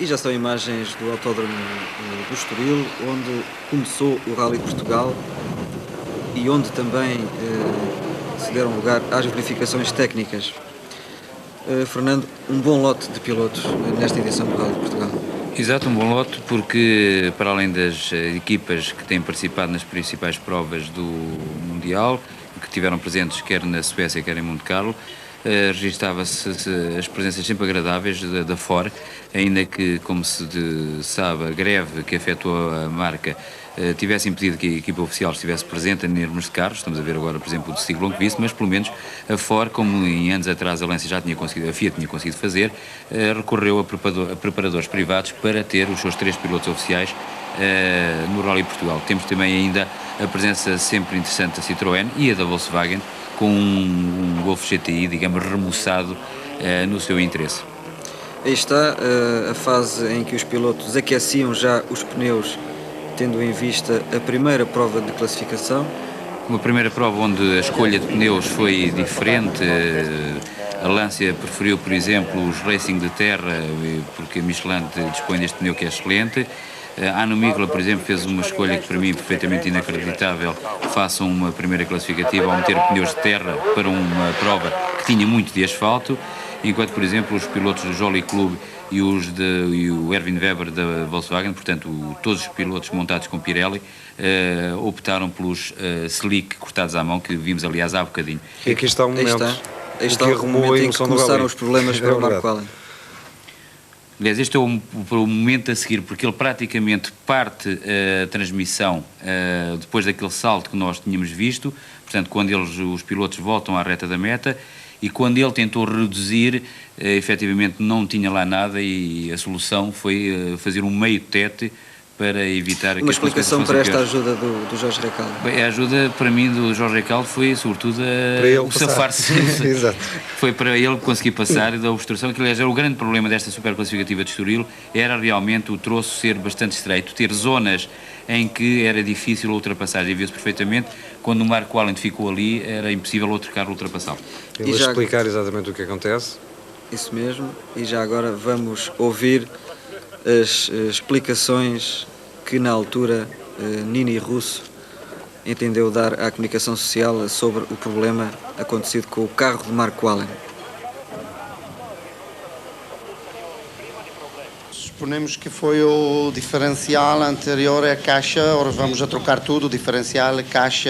E já são imagens do Autódromo do Estoril, onde começou o Rally de Portugal e onde também se deram lugar às verificações técnicas. Fernando, um bom lote de pilotos nesta edição do Rally de Portugal. Exato, um bom lote, porque para além das equipas que têm participado nas principais provas do Mundial, que tiveram presentes quer na Suécia, quer em Monte Carlo, registava-se as presenças sempre agradáveis da FOR, ainda que, como se sabe, a greve que afetou a marca tivesse impedido que a equipa oficial estivesse presente em termos de carros. Estamos a ver agora, por exemplo, o de Stig Blomqvist, mas pelo menos a FOR, como em anos atrás a Lancia já tinha conseguido, a Fiat tinha conseguido fazer, recorreu a preparadores privados para ter os seus 3 pilotos oficiais no Rally Portugal. Temos também ainda a presença sempre interessante da Citroën e a da Volkswagen, com um Golf GTI, digamos, remoçado no seu interesse. Aí está a fase em que os pilotos aqueciam já os pneus, tendo em vista a primeira prova de classificação. Uma primeira prova onde a escolha de pneus foi diferente. A Lancia preferiu, por exemplo, os Racing de terra, porque a Michelin dispõe deste pneu que é excelente. A Anno Migla, por exemplo, fez uma escolha que para mim é perfeitamente inacreditável. Façam uma primeira classificativa ao meter pneus de terra para uma prova que tinha muito de asfalto, enquanto, por exemplo, os pilotos do Jolly Club e o Erwin Weber da Volkswagen, portanto, todos os pilotos montados com Pirelli, optaram pelos slick cortados à mão, que vimos, aliás, há bocadinho. E aqui está o momento. Aí está o momento em que começaram os problemas para o Marco Allen. Aliás, este é o momento a seguir, porque ele praticamente parte a transmissão depois daquele salto que nós tínhamos visto, portanto, quando os pilotos voltam à reta da meta, e quando ele tentou reduzir, efetivamente não tinha lá nada, e a solução foi fazer um meio tete para evitar... Uma explicação para esta ajuda do Jorge Recalde? Bem, a ajuda para mim do Jorge Recalde foi sobretudo o safar-se. Exato. Foi para ele conseguir passar da obstrução, que aliás era o grande problema desta superclassificativa de Estoril, era realmente o troço ser bastante estreito, ter zonas em que era difícil a ultrapassagem, e viu-se perfeitamente, quando o Marco Allen ficou ali, era impossível outro carro ultrapassá-lo. Ele vai explicar exatamente o que acontece. Isso mesmo, e já agora vamos ouvir as explicações que na altura Nini Russo entendeu dar à comunicação social sobre o problema acontecido com o carro de Marco Allen. Suponemos que foi o diferencial anterior à caixa, agora vamos a trocar tudo, diferencial, caixa,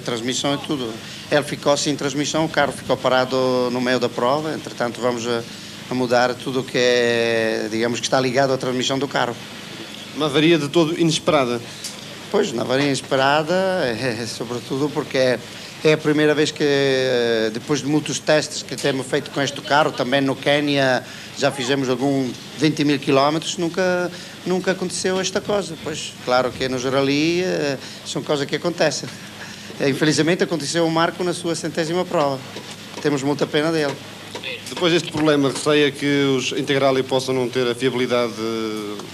transmissão e tudo. Ele ficou sem transmissão, o carro ficou parado no meio da prova, entretanto vamos a mudar tudo o que é, digamos, que está ligado à transmissão do carro. Uma avaria de todo inesperada? Pois, uma avaria inesperada, sobretudo porque é a primeira vez que, depois de muitos testes que temos feito com este carro, também no Quénia já fizemos 20 mil quilómetros, nunca aconteceu esta coisa. Pois, claro que nos rally são coisas que acontecem. Infelizmente aconteceu o Marco na sua 100ª prova. Temos muita pena dele. Depois deste problema, receia que os Integrali possam não ter a fiabilidade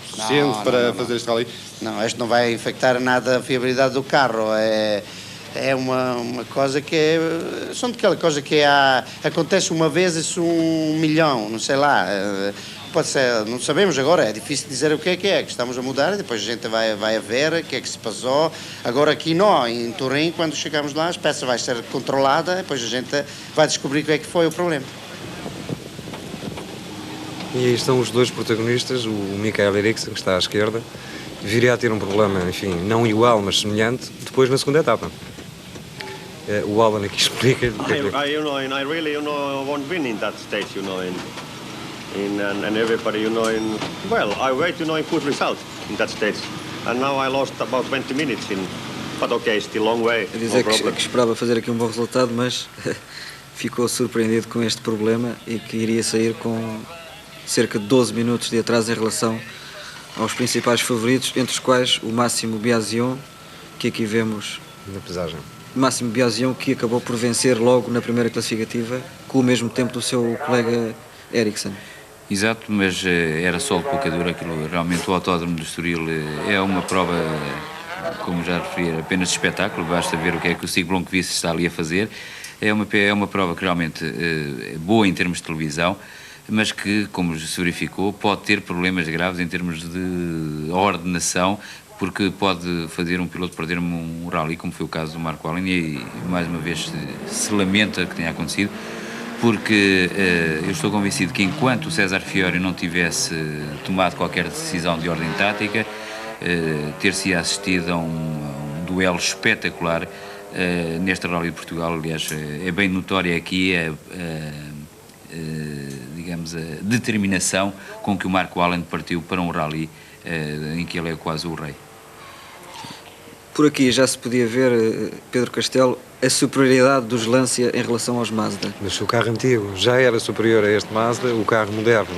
suficiente para fazer este rally? Não, isto não vai infectar nada a fiabilidade do carro. É uma coisa que são daquela coisa que acontece uma vez e 1 milhão, não sei lá. Pode ser, não sabemos agora, é difícil dizer o que é que estamos a mudar, e depois a gente vai a ver o que é que se passou. Agora aqui não, em Turim, quando chegamos lá, a peça vai ser controlada, depois a gente vai descobrir o que é que foi o problema. E aí estão os dois protagonistas, o Mikael Eriksson, que está à esquerda, viria a ter um problema, enfim, não igual, mas semelhante, depois na segunda etapa. O Alan aqui explica... I really, won't win in that stage, and everybody, well, I wait, in good result in that stage, and now I lost about 20 minutes but okay, still long way. A dizer que esperava fazer aqui um bom resultado, mas ficou surpreendido com este problema e que iria sair com cerca de 12 minutos de atraso em relação aos principais favoritos, entre os quais o Máximo Biasion, que aqui vemos na pesagem. Máximo Biasion, que acabou por vencer logo na primeira classificativa com o mesmo tempo do seu colega Eriksson. Exato, mas era só de pouca dura aquilo. Realmente o Autódromo do Estoril é uma prova, como já referi, apenas de espetáculo. Basta ver o que é que o Stig Blomqvist está ali a fazer. É uma prova que realmente é boa em termos de televisão, mas que, como se verificou, pode ter problemas graves em termos de ordenação, porque pode fazer um piloto perder um rally, como foi o caso do Marco Allen, e mais uma vez se lamenta que tenha acontecido, porque eu estou convencido que enquanto o César Fiori não tivesse tomado qualquer decisão de ordem tática, ter-se assistido a um duelo espetacular neste Rally de Portugal. Aliás, é bem notória aqui digamos, a determinação com que o Marco Allen partiu para um Rally em que ele é quase o rei. Por aqui já se podia ver, Pedro Castelo, a superioridade dos Lancia em relação aos Mazda. Mas o carro antigo já era superior a este Mazda, o carro moderno,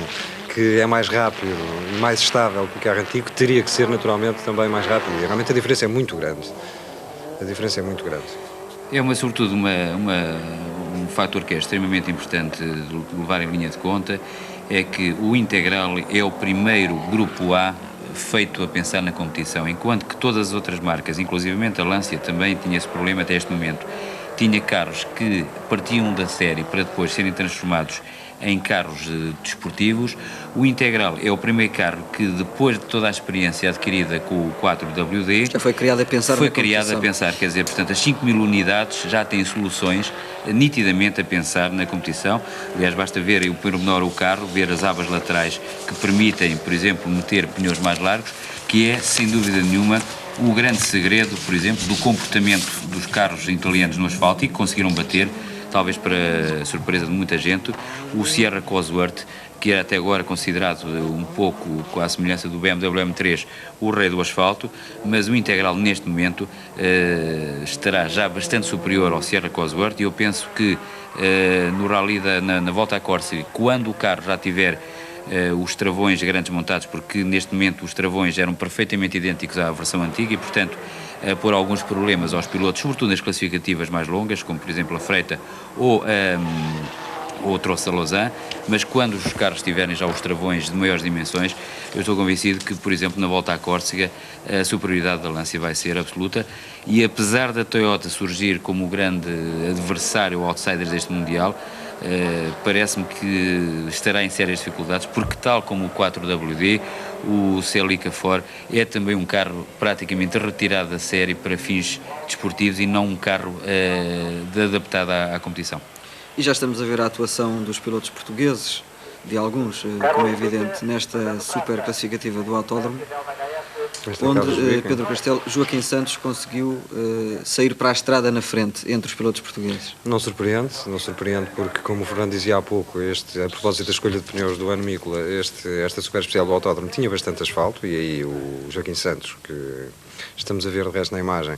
que é mais rápido e mais estável que o carro antigo, teria que ser naturalmente também mais rápido. E realmente a diferença é muito grande. A diferença é muito grande. É sobretudo um fator que é extremamente importante de levar em linha de conta, é que o Integral é o primeiro grupo A feito a pensar na competição, enquanto que todas as outras marcas, inclusivamente a Lancia, também tinha esse problema até este momento. Tinha carros que partiam da série para depois serem transformados em carros desportivos. O Integral é o primeiro carro que, depois de toda a experiência adquirida com o 4WD, já foi criado a pensar foi criado a pensar, quer dizer, portanto, as 5.000 unidades já têm soluções nitidamente a pensar na competição. Aliás, basta ver o pormenor o carro, ver as abas laterais que permitem, por exemplo, meter pneus mais largos, que é, sem dúvida nenhuma, o grande segredo, por exemplo, do comportamento dos carros italianos no asfalto, e que conseguiram bater, talvez para surpresa de muita gente, o Sierra Cosworth, que era até agora considerado um pouco, com a semelhança do BMW M3, o rei do asfalto, mas o Integral neste momento estará já bastante superior ao Sierra Cosworth, e eu penso que no Rally na Volta à Córcega, quando o carro já tiver os travões grandes montados, porque neste momento os travões eram perfeitamente idênticos à versão antiga e, portanto, a pôr alguns problemas aos pilotos, sobretudo nas classificativas mais longas, como por exemplo a Freita ou o Troça Lausanne, mas quando os carros tiverem já os travões de maiores dimensões, eu estou convencido que, por exemplo, na Volta à Córcega, a superioridade da Lancia vai ser absoluta, e apesar da Toyota surgir como o grande adversário ou outsider deste Mundial, parece-me que estará em sérias dificuldades, porque tal como o 4WD, o Celica Ford é também um carro praticamente retirado da série para fins desportivos e não um carro adaptado à competição. E já estamos a ver a atuação dos pilotos portugueses, de alguns, como é evidente, nesta super classificativa do autódromo, onde Pedro Castelo, Joaquim Santos conseguiu sair para a estrada na frente entre os pilotos portugueses. Não surpreende porque, como o Fernando dizia há pouco, a propósito da escolha de pneus do ano Mícola, esta super especial do autódromo tinha bastante asfalto, e aí o Joaquim Santos, que estamos a ver de resto na imagem,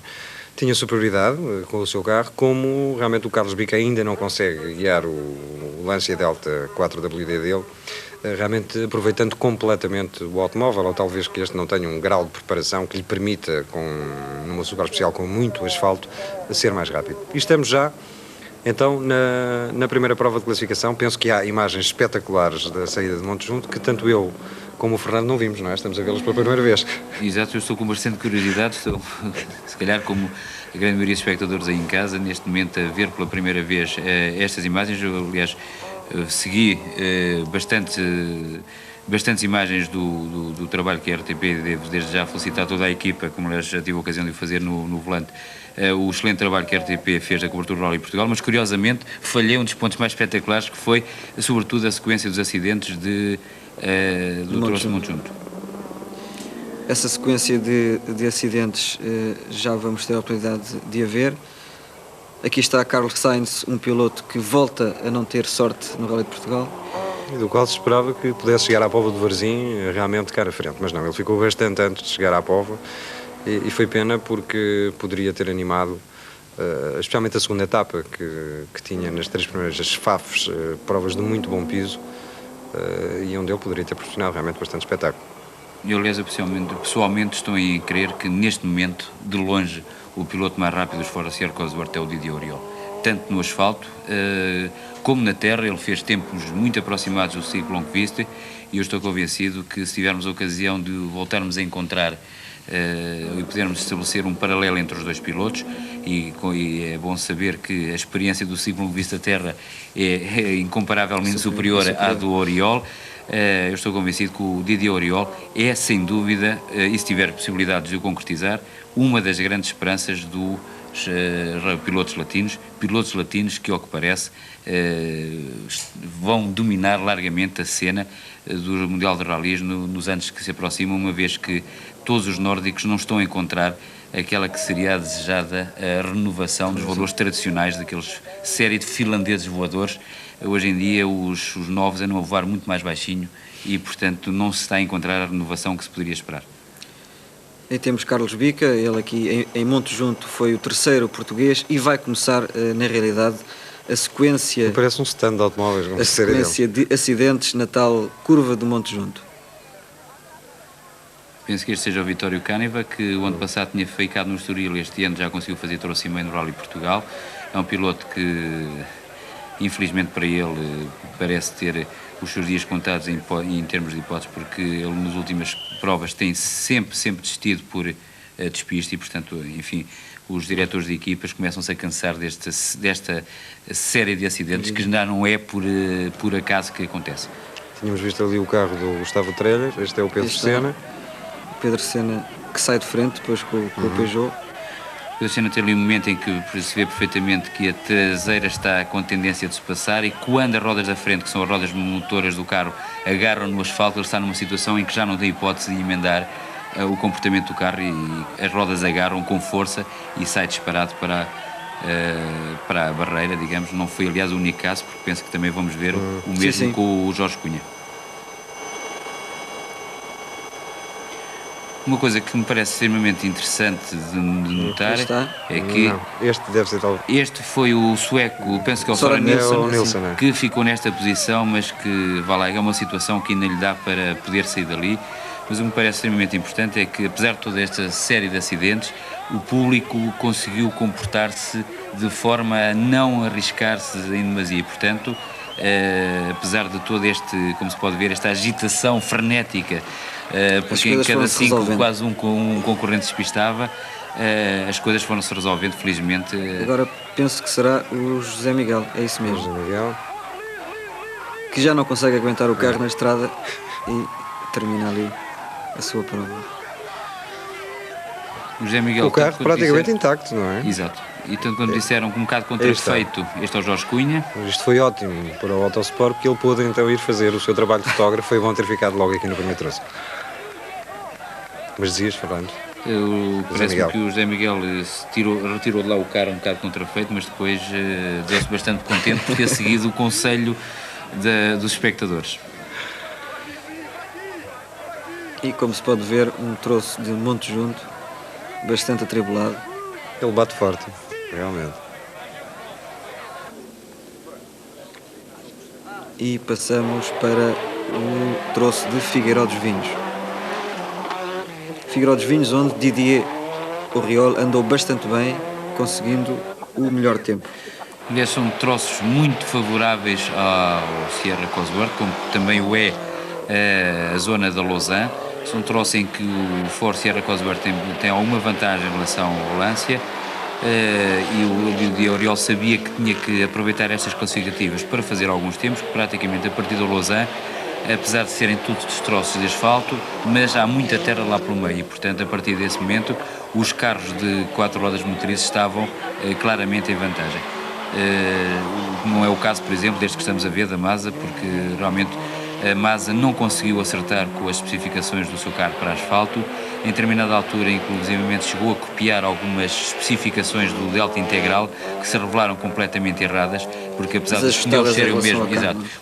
tinha superioridade com o seu carro, como realmente o Carlos Bica ainda não consegue guiar o Lancia Delta 4WD dele, realmente aproveitando completamente o automóvel, ou talvez que este não tenha um grau de preparação que lhe permita, numa super especial com muito asfalto, ser mais rápido. E estamos já, então, na primeira prova de classificação. Penso que há imagens espetaculares da saída de Monte Junto, que tanto eu como o Fernando não vimos, não é? Estamos a vê-los pela primeira vez. Exato, eu estou com bastante curiosidade, estou, se calhar como a grande maioria dos espectadores aí em casa, neste momento a ver pela primeira vez estas imagens. Eu, aliás, segui bastantes imagens do trabalho que a RTP, devo desde já felicitar toda a equipa, como aliás já tive a ocasião de fazer no volante, o excelente trabalho que a RTP fez da cobertura do Rally Portugal, mas curiosamente falhei um dos pontos mais espetaculares, que foi sobretudo a sequência dos acidentes do Troço de Monte Junto. Essa sequência de acidentes já vamos ter a oportunidade de a ver. Aqui está Carlos Sainz, um piloto que volta a não ter sorte no Rally de Portugal. E do qual se esperava que pudesse chegar à Póvoa de Varzim realmente cara à frente, mas não, ele ficou bastante antes de chegar à Póvoa, e foi pena porque poderia ter animado, especialmente a segunda etapa, que tinha nas três primeiras as FAFs, provas de muito bom piso, e onde ele poderia ter proporcionado realmente bastante espetáculo. Eu, aliás, pessoalmente estou a crer que neste momento, de longe, o piloto mais rápido dos fora Sierra Cosworth é o Didier Auriol. Tanto no asfalto como na terra, ele fez tempos muito aproximados do ciclo Lonqueviste, e eu estou convencido que, se tivermos a ocasião de voltarmos a encontrar e pudermos estabelecer um paralelo entre os dois pilotos, e é bom saber que a experiência do Sigmund Vista-Terra é incomparavelmente superior à do Oriol. Eu estou convencido que o Didier Oriol é, sem dúvida, e se tiver possibilidades de o concretizar, uma das grandes esperanças dos pilotos latinos que, ao que parece, vão dominar largamente a cena do Mundial de Rallys nos anos que se aproximam, uma vez que todos os nórdicos não estão a encontrar aquela que seria a desejada renovação dos valores tradicionais daqueles série de finlandeses voadores. Hoje em dia os novos andam a voar muito mais baixinho e, portanto, não se está a encontrar a renovação que se poderia esperar. E temos Carlos Bica, ele aqui em Monte Junto foi o terceiro português e vai começar, na realidade, a sequência... Parece um stand de automóveis. A sequência de acidentes na tal curva do Monte Junto. Penso que este seja o Vitório Câneva, que o ano passado tinha ficado no Estoril, este ano já conseguiu fazer troço e meio no Rally Portugal. É um piloto que, infelizmente para ele, parece ter os seus dias contados em termos de hipóteses, porque ele nas últimas provas tem sempre desistido por despiste e, portanto, enfim, os diretores de equipas começam-se a cansar desta série de acidentes que já não é por acaso que acontece. Tínhamos visto ali o carro do Gustavo Trellas, este é o Pedro Sena. Pedro Sena que sai de frente depois com o Peugeot. Pedro Sena tem ali um momento em que se vê perfeitamente que a traseira está com tendência de se passar e quando as rodas da frente, que são as rodas motoras do carro, agarram no asfalto, ele está numa situação em que já não tem hipótese de emendar o comportamento do carro e as rodas agarram com força e sai disparado para a barreira, digamos. Não foi, aliás, o único caso, porque penso que também vamos ver o mesmo com o Jorge Cunha. Uma coisa que me parece extremamente interessante de notar é que este deve ser tal... Este foi o sueco, penso que é o Soren Nilsson, que ficou nesta posição, mas que é uma situação que ainda lhe dá para poder sair dali. Mas o que me parece extremamente importante é que, apesar de toda esta série de acidentes, o público conseguiu comportar-se de forma a não arriscar-se em demasia. Portanto, apesar de todo como se pode ver, esta agitação frenética, porque em cada 5 quase um concorrente despistava, as coisas foram-se resolvendo, felizmente. Agora penso que será o José Miguel, é isso mesmo. José Miguel. Que já não consegue aguentar o carro na estrada e termina ali a sua prova. O José Miguel, o carro praticamente intacto, não é? Exato. E tanto quando disseram que um bocado contrafeito, este é o Jorge Cunha. Isto foi ótimo para o Autosport, porque ele pôde então ir fazer o seu trabalho de fotógrafo. Foi bom ter ficado logo aqui no primeiro troço. Mas dizias, Fernando? Parece-me que o José Miguel retirou de lá o carro um bocado contrafeito, mas depois deu-se bastante contente por ter seguido o conselho dos espectadores. E como se pode ver, um troço de Monte Junto, bastante atribulado. Ele bate forte, realmente. E passamos para o troço de Figueiró dos Vinhos. Figueiró dos Vinhos, onde Didier Oriol andou bastante bem, conseguindo o melhor tempo. Aliás, são troços muito favoráveis ao Sierra Cosworth, como também o é a zona da Lausanne. São troços em que o Ford Sierra Cosworth tem alguma vantagem em relação ao Lancia, e o Didier Oriol sabia que tinha que aproveitar estas classificativas para fazer alguns tempos, que praticamente a partir da Lausanne, apesar de serem todos destroços de asfalto, mas há muita terra lá pelo meio e, portanto, a partir desse momento, os carros de 4 rodas motrizes estavam claramente em vantagem. Não é o caso, por exemplo, deste que estamos a ver, da Mazda, porque realmente a Mazda não conseguiu acertar com as especificações do seu carro para asfalto. Em determinada altura, inclusivamente, chegou a copiar algumas especificações do Delta Integral que se revelaram completamente erradas, porque apesar dos pneus serem os mesmos,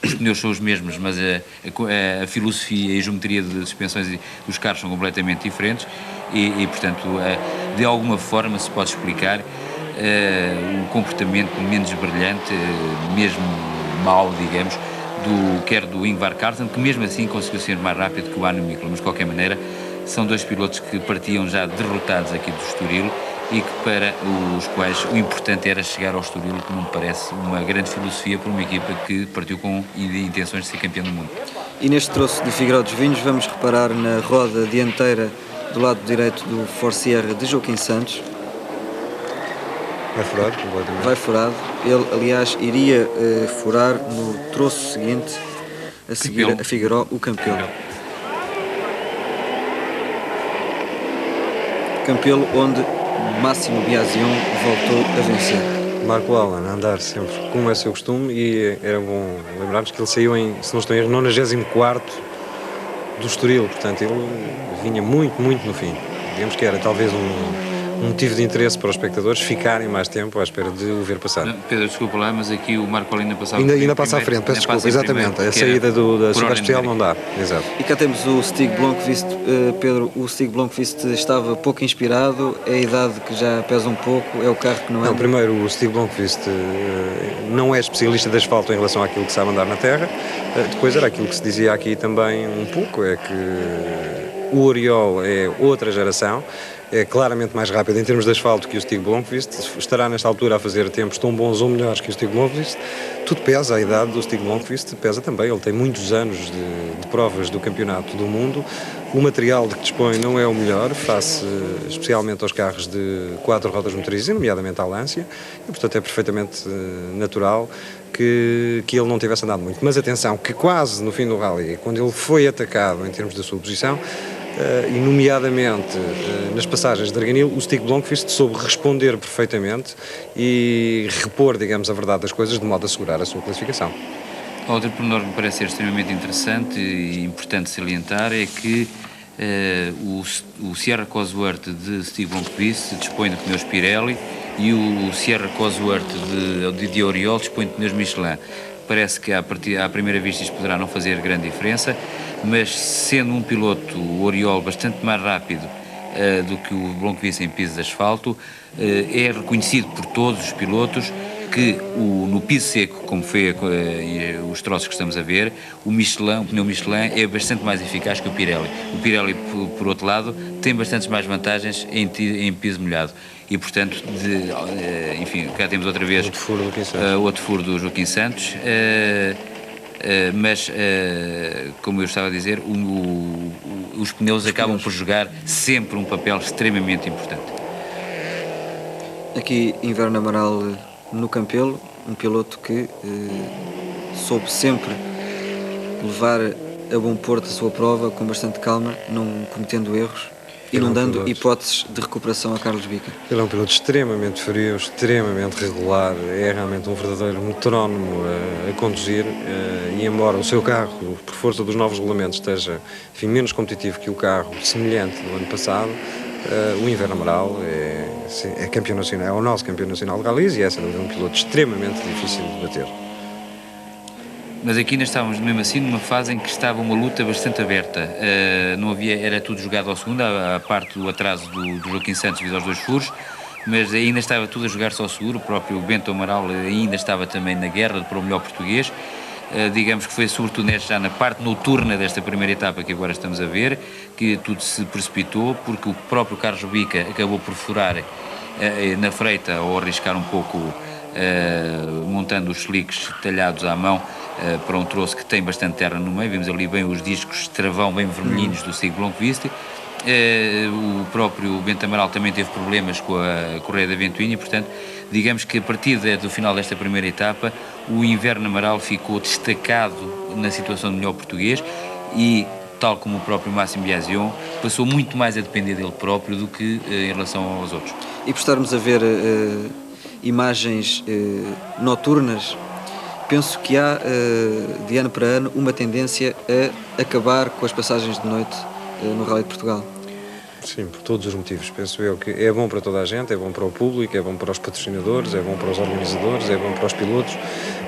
os pneus são os mesmos, mas a filosofia e a geometria de suspensões dos carros são completamente diferentes e portanto, de alguma forma se pode explicar o comportamento menos brilhante, mesmo mau, digamos, quer do Ingvar Carlsen, que mesmo assim conseguiu ser mais rápido que o Arno Mikkel, mas de qualquer maneira são dois pilotos que partiam já derrotados aqui do Estoril e que para os quais o importante era chegar ao Estoril, que não me parece uma grande filosofia para uma equipa que partiu com intenções de ser campeã do mundo. E neste troço de Figueiró dos Vinhos vamos reparar na roda dianteira do lado direito do Forcier de Joaquim Santos. Vai furado completamente. Vai furado. Ele, aliás, iria furar no troço seguinte, a seguir a Figueiró, o Campelo. Campelo, onde Máximo Biasion voltou a vencer. Marco Allan a andar sempre como é seu costume, e era bom lembrarmos que ele saiu em, se não estou em erro, 94º do Estoril, portanto ele vinha muito no fim. Digamos que era talvez um motivo de interesse para os espectadores ficarem mais tempo à espera de o ver passar. Pedro, desculpa lá, mas aqui o Marco ainda passava Ainda passa à frente, peço desculpa, exatamente. A saída da super especial não dá. Exato. E cá temos o Stig Blomqvist. Pedro, o Stig Blomqvist estava pouco inspirado, é a idade que já pesa um pouco, é o carro que não é. Não, primeiro, o Stig Blomqvist não é especialista de asfalto em relação àquilo que sabe andar na terra. Depois era aquilo que se dizia aqui também um pouco, é que o Oriol é outra geração, é claramente mais rápido em termos de asfalto que o Stig Blomqvist, estará nesta altura a fazer tempos tão bons ou melhores que o Stig Blomqvist. Tudo pesa, a idade do Stig Blomqvist pesa também, ele tem muitos anos de provas do campeonato do mundo, o material de que dispõe não é o melhor, face especialmente aos carros de 4 rodas motorizadas, nomeadamente à Lancia, e portanto é perfeitamente natural que ele não tivesse andado muito. Mas atenção, que quase no fim do rally, quando ele foi atacado em termos da sua posição, e nomeadamente nas passagens de Arganil, o Stig Blomqvist soube responder perfeitamente e repor, digamos, a verdade das coisas de modo a assegurar a sua classificação. Outro pormenor que me parece ser extremamente interessante e importante salientar é que o Sierra Cosworth de Stig Blomqvist dispõe de pneus Pirelli e o Sierra Cosworth de Oriol dispõe de pneus Michelin. Parece que à primeira vista isto poderá não fazer grande diferença, mas sendo um piloto, o Oriol, bastante mais rápido do que o Blomqvist em piso de asfalto, é reconhecido por todos os pilotos que no piso seco, como foi os troços que estamos a ver, o pneu Michelin é bastante mais eficaz que o Pirelli. O Pirelli, por outro lado, tem bastantes mais vantagens em piso molhado. E, portanto, enfim, cá temos outra vez outro furo do Joaquim Santos, mas, como eu estava a dizer, os pneus acabam por jogar sempre um papel extremamente importante. Aqui, Inverno Amaral no Campelo, um piloto que soube sempre levar a bom porto a sua prova com bastante calma, não cometendo erros e não dando hipóteses de recuperação a Carlos Bica. Ele é um piloto extremamente frio, extremamente regular, é realmente um verdadeiro metrónomo a conduzir, e embora o seu carro, por força dos novos regulamentos, esteja, enfim, menos competitivo que o carro semelhante do ano passado, o Inverno Amaral é campeão nacional, é o nosso campeão nacional de rallies, e é um piloto extremamente difícil de bater. Mas aqui ainda estávamos mesmo assim numa fase em que estava uma luta bastante aberta. Não havia, era tudo jogado ao segundo, a parte do atraso do Joaquim Santos devido aos 2 furos, mas ainda estava tudo a jogar-se ao seguro. O próprio Bento Amaral ainda estava também na guerra para o melhor português. Digamos que foi sobretudo já na parte noturna desta primeira etapa que agora estamos a ver, que tudo se precipitou, porque o próprio Carlos Bica acabou por furar na freita ou arriscar um pouco, montando os slicks talhados à mão para um troço que tem bastante terra no meio. Vimos ali bem os discos de travão bem vermelhinhos do Stig Blomqvist. O próprio Bento Amaral também teve problemas com a correia da ventoinha e, portanto, digamos que a partir do final desta primeira etapa, o Inverno Amaral ficou destacado na situação do melhor português e, tal como o próprio Máximo Biasion, passou muito mais a depender dele próprio do que em relação aos outros. E por estarmos a ver imagens noturnas, penso que há, de ano para ano, uma tendência a acabar com as passagens de noite no Rally de Portugal. Sim, por todos os motivos. Penso eu que é bom para toda a gente, é bom para o público, é bom para os patrocinadores, é bom para os organizadores, é bom para os pilotos.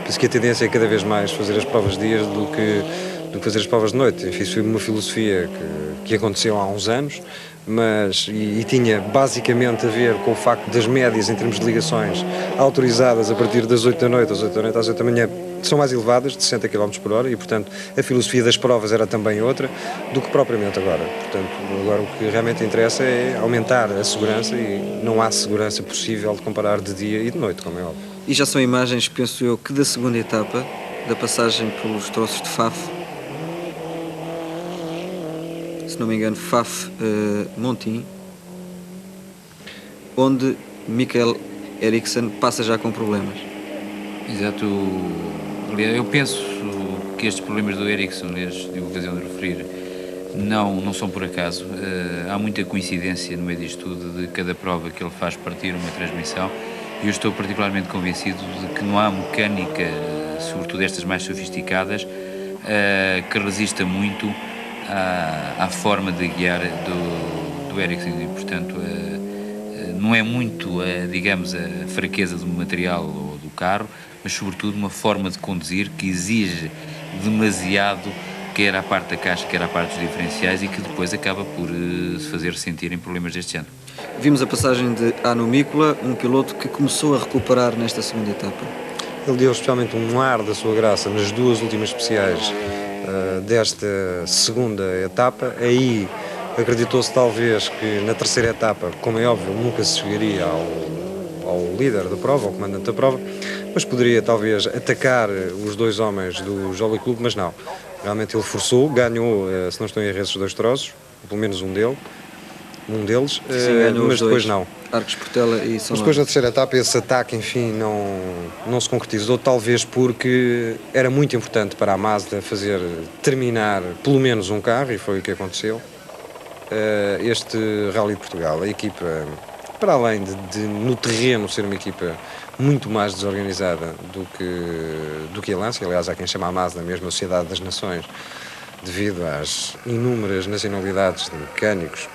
Penso que a tendência é cada vez mais fazer as provas de dias do que fazer as provas de noite. Enfim, isso foi uma filosofia que aconteceu há uns anos, mas e tinha basicamente a ver com o facto das médias em termos de ligações autorizadas a partir das 8 da noite, às 8 da noite, às 8 da manhã, são mais elevadas, de 60 km por hora, e portanto a filosofia das provas era também outra do que propriamente agora. Portanto, agora o que realmente interessa é aumentar a segurança, e não há segurança possível de comparar de dia e de noite, como é óbvio. E já são imagens, penso eu, que da segunda etapa, da passagem pelos troços de Faf. se não me engano, Faf Montin, onde Mikael Eriksson passa já com problemas. Exato. Aliás, eu penso que estes problemas do Eriksson, tive a ocasião de referir, não são por acaso. Há muita coincidência no meio disto tudo, de cada prova que ele faz partir uma transmissão, e eu estou particularmente convencido de que não há mecânica, sobretudo estas mais sofisticadas, que resista muito à forma de guiar do Eriksson, e portanto não é muito, digamos, a fraqueza do material ou do carro, mas sobretudo uma forma de conduzir que exige demasiado, quer à parte da caixa, quer à parte dos diferenciais, e que depois acaba por se fazer sentir em problemas deste género. Vimos a passagem de Hannu Mikkola, um piloto que começou a recuperar nesta segunda etapa. Ele deu especialmente um ar da sua graça nas duas últimas especiais desta segunda etapa. Aí acreditou-se talvez que na terceira etapa, como é óbvio, nunca se chegaria ao líder da prova, ao comandante da prova, mas poderia talvez atacar os dois homens do Jolly Club, mas não. Realmente ele forçou, ganhou, se não estou em erro, esses dois troços, pelo menos um deles, Sim, mas depois não. Arcos Portela e São Mas depois na terceira etapa esse ataque, enfim, não se concretizou, talvez porque era muito importante para a Mazda terminar pelo menos um carro, e foi o que aconteceu. Este Rally de Portugal, a equipa, para além de no terreno ser uma equipa muito mais desorganizada do que a Lancia, aliás há quem chama a Mazda mesmo a Sociedade das Nações, devido às inúmeras nacionalidades de mecânicos,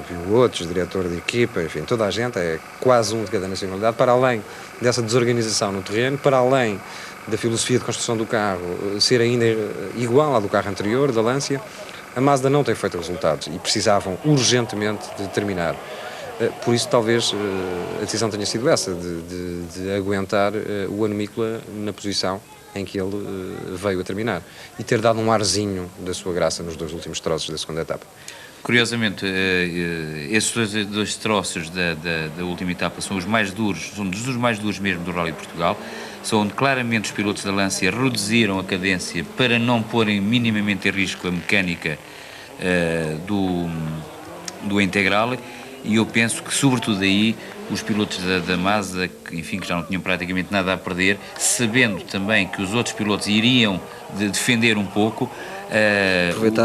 pilotos, diretor de equipa, enfim, toda a gente, é quase um de cada nacionalidade, para além dessa desorganização no terreno, para além da filosofia de construção do carro ser ainda igual à do carro anterior, da Lancia, a Mazda não tem feito resultados e precisavam urgentemente de terminar. Por isso, talvez, a decisão tenha sido essa, de aguentar o Hannu Mikkola na posição em que ele veio a terminar e ter dado um arzinho da sua graça nos dois últimos troços da segunda etapa. Curiosamente, esses dois troços da última etapa são os mais duros, são dos mais duros mesmo do Rally de Portugal, são onde claramente os pilotos da Lancia reduziram a cadência para não porem minimamente em risco a mecânica do Integral, e eu penso que, sobretudo aí, os pilotos da Mazda, que já não tinham praticamente nada a perder, sabendo também que os outros pilotos iriam defender um pouco,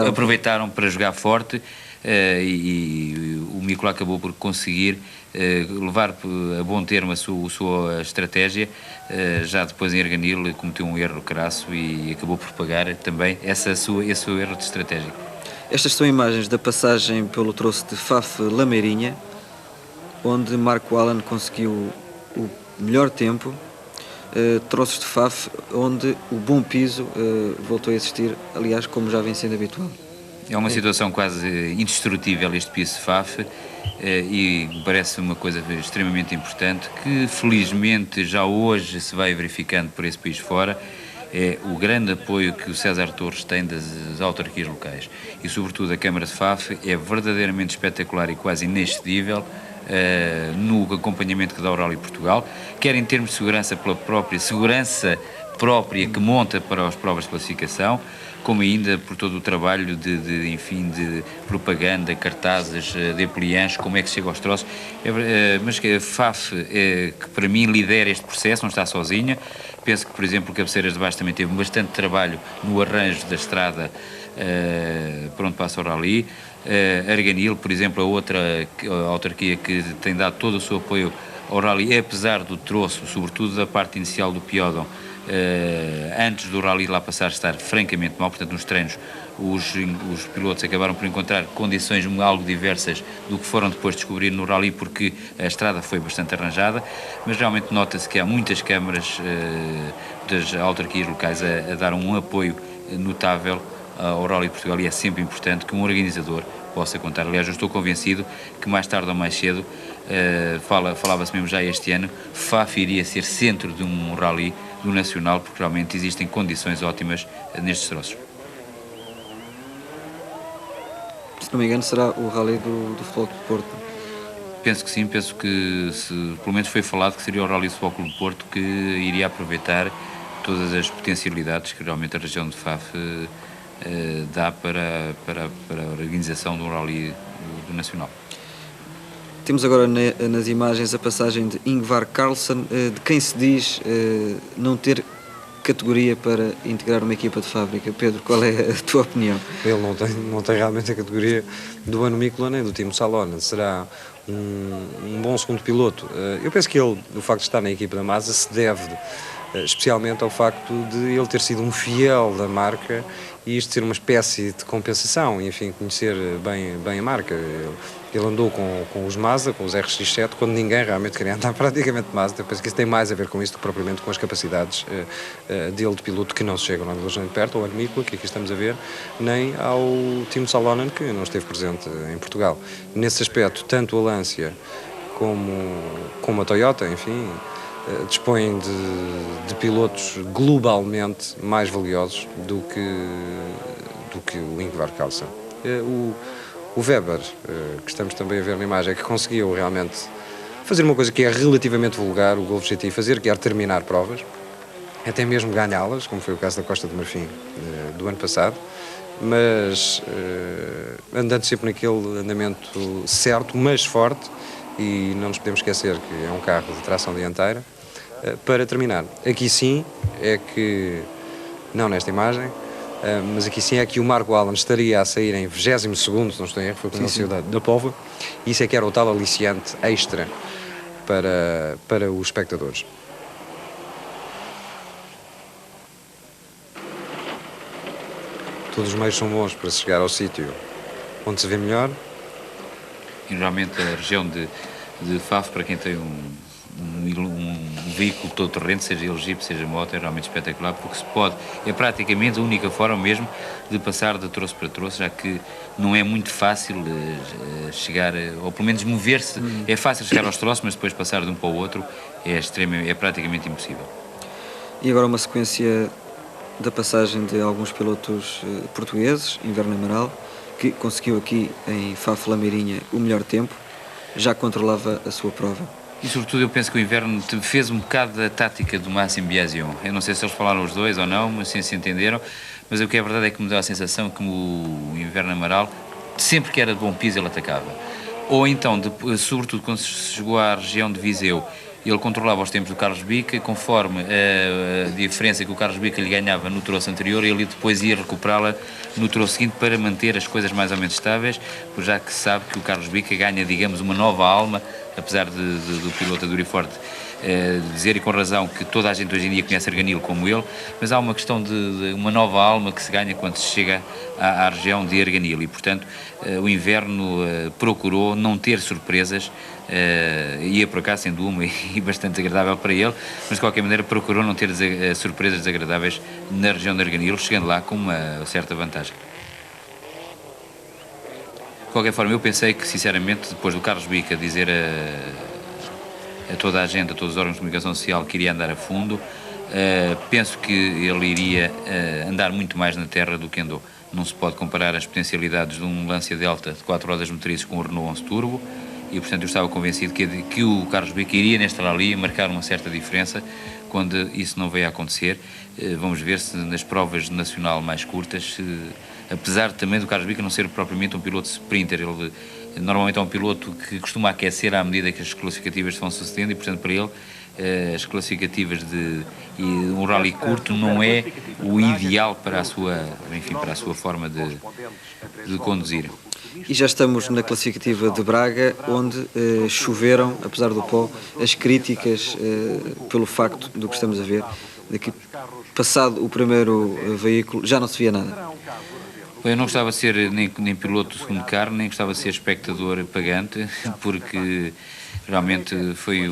aproveitaram para jogar forte, e o Mikkola acabou por conseguir levar a bom termo a sua estratégia. Já depois em Erganil cometeu um erro crasso e acabou por pagar também esse seu erro de estratégia. Estas são imagens da passagem pelo troço de Faf Lameirinha, onde Marco Allen conseguiu o melhor tempo, troços de Faf, onde o bom piso voltou a existir, aliás, como já vem sendo habitual. É uma situação quase indestrutível este piso de Faf, e parece uma coisa extremamente importante que felizmente já hoje se vai verificando por esse país fora. É o grande apoio que o César Torres tem das autarquias locais e sobretudo a Câmara de Faf é verdadeiramente espetacular e quase inexcedível no acompanhamento que dá ao Rally Portugal, quer em termos de segurança pela própria segurança própria que monta para as provas de classificação, como ainda por todo o trabalho de propaganda, cartazes, dépliants, como é que se chega aos troços. Mas que a FAF, que para mim lidera este processo, não está sozinha. Penso que, por exemplo, o Cabeceiras de Baixo também teve bastante trabalho no arranjo da estrada por onde passa o Rally. Arganil, por exemplo, a outra autarquia que tem dado todo o seu apoio ao Rally, apesar do troço, sobretudo da parte inicial do Piódon, antes do Rally lá passar estar francamente mal. Portanto, nos treinos os pilotos acabaram por encontrar condições algo diversas do que foram depois descobrir no Rally, porque a estrada foi bastante arranjada, mas realmente nota-se que há muitas câmaras das autarquias locais a dar um apoio notável ao Rally de Portugal, e é sempre importante que um organizador possa contar. Aliás, eu estou convencido que mais tarde ou mais cedo, falava-se mesmo já este ano, Faf iria ser centro de um Rally do Nacional, porque realmente existem condições ótimas nestes troços. Se não me engano, será o Rally do Futebol Clube do Porto. Penso que sim, penso que pelo menos foi falado que seria o Rally do Futebol Clube do Porto que iria aproveitar todas as potencialidades que realmente a região de Faf dá para a organização do Rally do Nacional. Temos agora nas imagens a passagem de Ingvar Carlsson, de quem se diz não ter categoria para integrar uma equipa de fábrica. Pedro, qual é a tua opinião? Ele não tem realmente a categoria do Hannu Mikkola nem do Timo Salonen. Será um bom segundo piloto. Eu penso que ele, o facto de estar na equipa da Mazda, se deve especialmente ao facto de ele ter sido um fiel da marca e isto ser uma espécie de compensação e, enfim, conhecer bem a marca. Ele andou com os Mazda, com os RX-7, quando ninguém realmente queria andar praticamente de Mazda. Eu penso que isso tem mais a ver com isso do que propriamente com as capacidades dele de piloto, que não se chegam relativamente perto ao Hannu Mikkola, que aqui estamos a ver, nem ao Timo Salonen, que não esteve presente em Portugal. Nesse aspecto, tanto a Lancia como a Toyota, enfim, dispõem de pilotos globalmente mais valiosos do que o Ingvar Carlsson. O Weber, que estamos também a ver na imagem, é que conseguiu realmente fazer uma coisa que é relativamente vulgar, o Golf GTI fazer, que é terminar provas, até mesmo ganhá-las, como foi o caso da Costa do Marfim do ano passado, mas andando sempre naquele andamento certo, mas forte, e não nos podemos esquecer que é um carro de tração dianteira. Para terminar, aqui sim é que, não nesta imagem, mas aqui sim é que o Marco Allen estaria a sair em 22º, se não estou em erro, foi quando ele saiu da Pova. Isso é que era o tal aliciante extra para os espectadores. Todos os meios são bons para se chegar ao sítio onde se vê melhor. E normalmente a região de Faf, para quem tem um veículo todo terreno, seja ele Jeep, seja moto, é realmente espetacular, porque é praticamente a única forma mesmo de passar de troço para troço, já que não é muito fácil chegar, ou pelo menos mover-se, é fácil chegar aos troços, mas depois passar de um para o outro é praticamente impossível. E agora uma sequência da passagem de alguns pilotos portugueses, Inverno Amaral, que conseguiu aqui em Faf Lameirinha o melhor tempo, já controlava a sua prova. E sobretudo eu penso que o Inverno fez um bocado da tática do Massim Biasion. Eu não sei se eles falaram os dois ou não, mas sim se entenderam, mas o que é verdade é que me deu a sensação que o Inverno Amaral, sempre que era de bom piso, ele atacava. Ou então, sobretudo quando se chegou à região de Viseu, ele controlava os tempos do Carlos Bica, conforme a diferença que o Carlos Bica lhe ganhava no troço anterior, ele depois ia recuperá-la no troço seguinte para manter as coisas mais ou menos estáveis, já que se sabe que o Carlos Bica ganha, digamos, uma nova alma, apesar do piloto Duriforte dizer, e com razão, que toda a gente hoje em dia conhece Arganil como ele, mas há uma questão de uma nova alma que se ganha quando se chega à região de Arganil e, portanto, o Inverno procurou não ter surpresas, ia por acaso sendo uma e bastante desagradável para ele, mas de qualquer maneira procurou não ter surpresas desagradáveis na região de Arganil, chegando lá com uma certa vantagem. De qualquer forma, eu pensei que, sinceramente, depois do Carlos Bica dizer a toda a gente, a todos os órgãos de comunicação social, que iria andar a fundo, penso que ele iria andar muito mais na terra do que andou. Não se pode comparar as potencialidades de um Lancia Delta de 4 rodas motrizes com o Renault 11 Turbo, e portanto eu estava convencido que o Carlos Bica iria nesta rally marcar uma certa diferença. Quando isso não veio a acontecer, vamos ver se nas provas nacional mais curtas, apesar também do Carlos Bica não ser propriamente um piloto sprinter, ele normalmente é um piloto que costuma aquecer à medida que as classificativas se vão sucedendo e, portanto, para ele as classificativas e um rally curto não é o ideal para a sua, enfim, para a sua forma de conduzir. E já estamos na classificativa de Braga, onde choveram, apesar do pó, as críticas pelo facto do que estamos a ver, de que passado o primeiro veículo já não se via nada. Eu não gostava de ser nem piloto de segundo carro, nem gostava de ser espectador pagante, porque realmente foi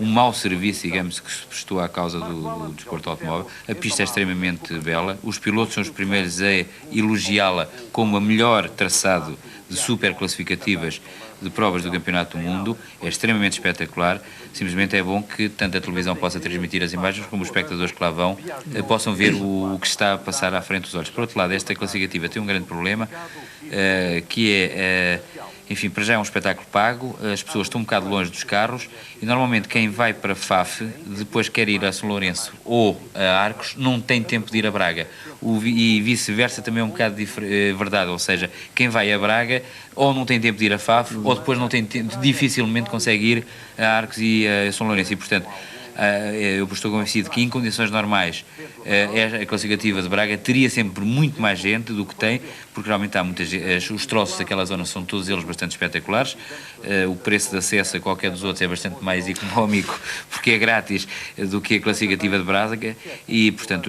um mau serviço, digamos, que se prestou à causa do desporto automóvel. A pista é extremamente bela, os pilotos são os primeiros a elogiá-la como a melhor traçado de super classificativas de provas do Campeonato do Mundo, é extremamente espetacular, simplesmente é bom que tanto a televisão possa transmitir as imagens como os espectadores que lá vão possam ver o que está a passar à frente dos olhos. Por outro lado, esta classificativa tem um grande problema, que é enfim, para já é um espetáculo pago, as pessoas estão um bocado longe dos carros e normalmente quem vai para Faf, depois quer ir a São Lourenço ou a Arcos, não tem tempo de ir a Braga. E vice-versa também é um bocado verdade, ou seja, quem vai a Braga ou não tem tempo de ir a Faf ou depois não tem tempo, dificilmente consegue ir a Arcos e a São Lourenço. E, portanto, eu estou convencido que em condições normais a classificativa de Braga teria sempre muito mais gente do que tem, porque realmente há muitas, os troços daquela zona são todos eles bastante espetaculares, o preço de acesso a qualquer dos outros é bastante mais económico porque é grátis do que a classificativa de Braga e, portanto,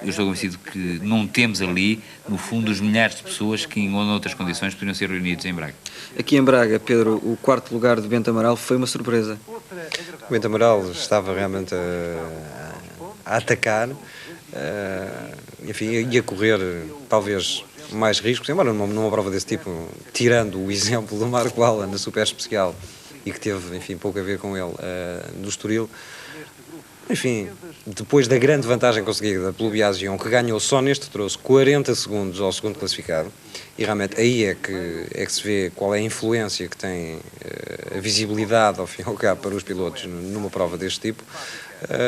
eu estou convencido que não temos ali, no fundo, os milhares de pessoas que em outras condições poderiam ser reunidos em Braga. Aqui em Braga, Pedro, o quarto lugar de Bento Amaral foi uma surpresa. O Bento Amaral estava realmente a atacar, enfim, ia correr talvez mais riscos, embora numa prova desse tipo, tirando o exemplo do Marco Allan na super especial e que teve, enfim, pouco a ver com ele, do Estoril. Enfim, depois da grande vantagem conseguida pelo Biasion, que ganhou só neste troço 40 segundos ao segundo classificado, e realmente aí é que se vê qual é a influência que tem a visibilidade, ao fim e ao cabo, para os pilotos numa prova deste tipo.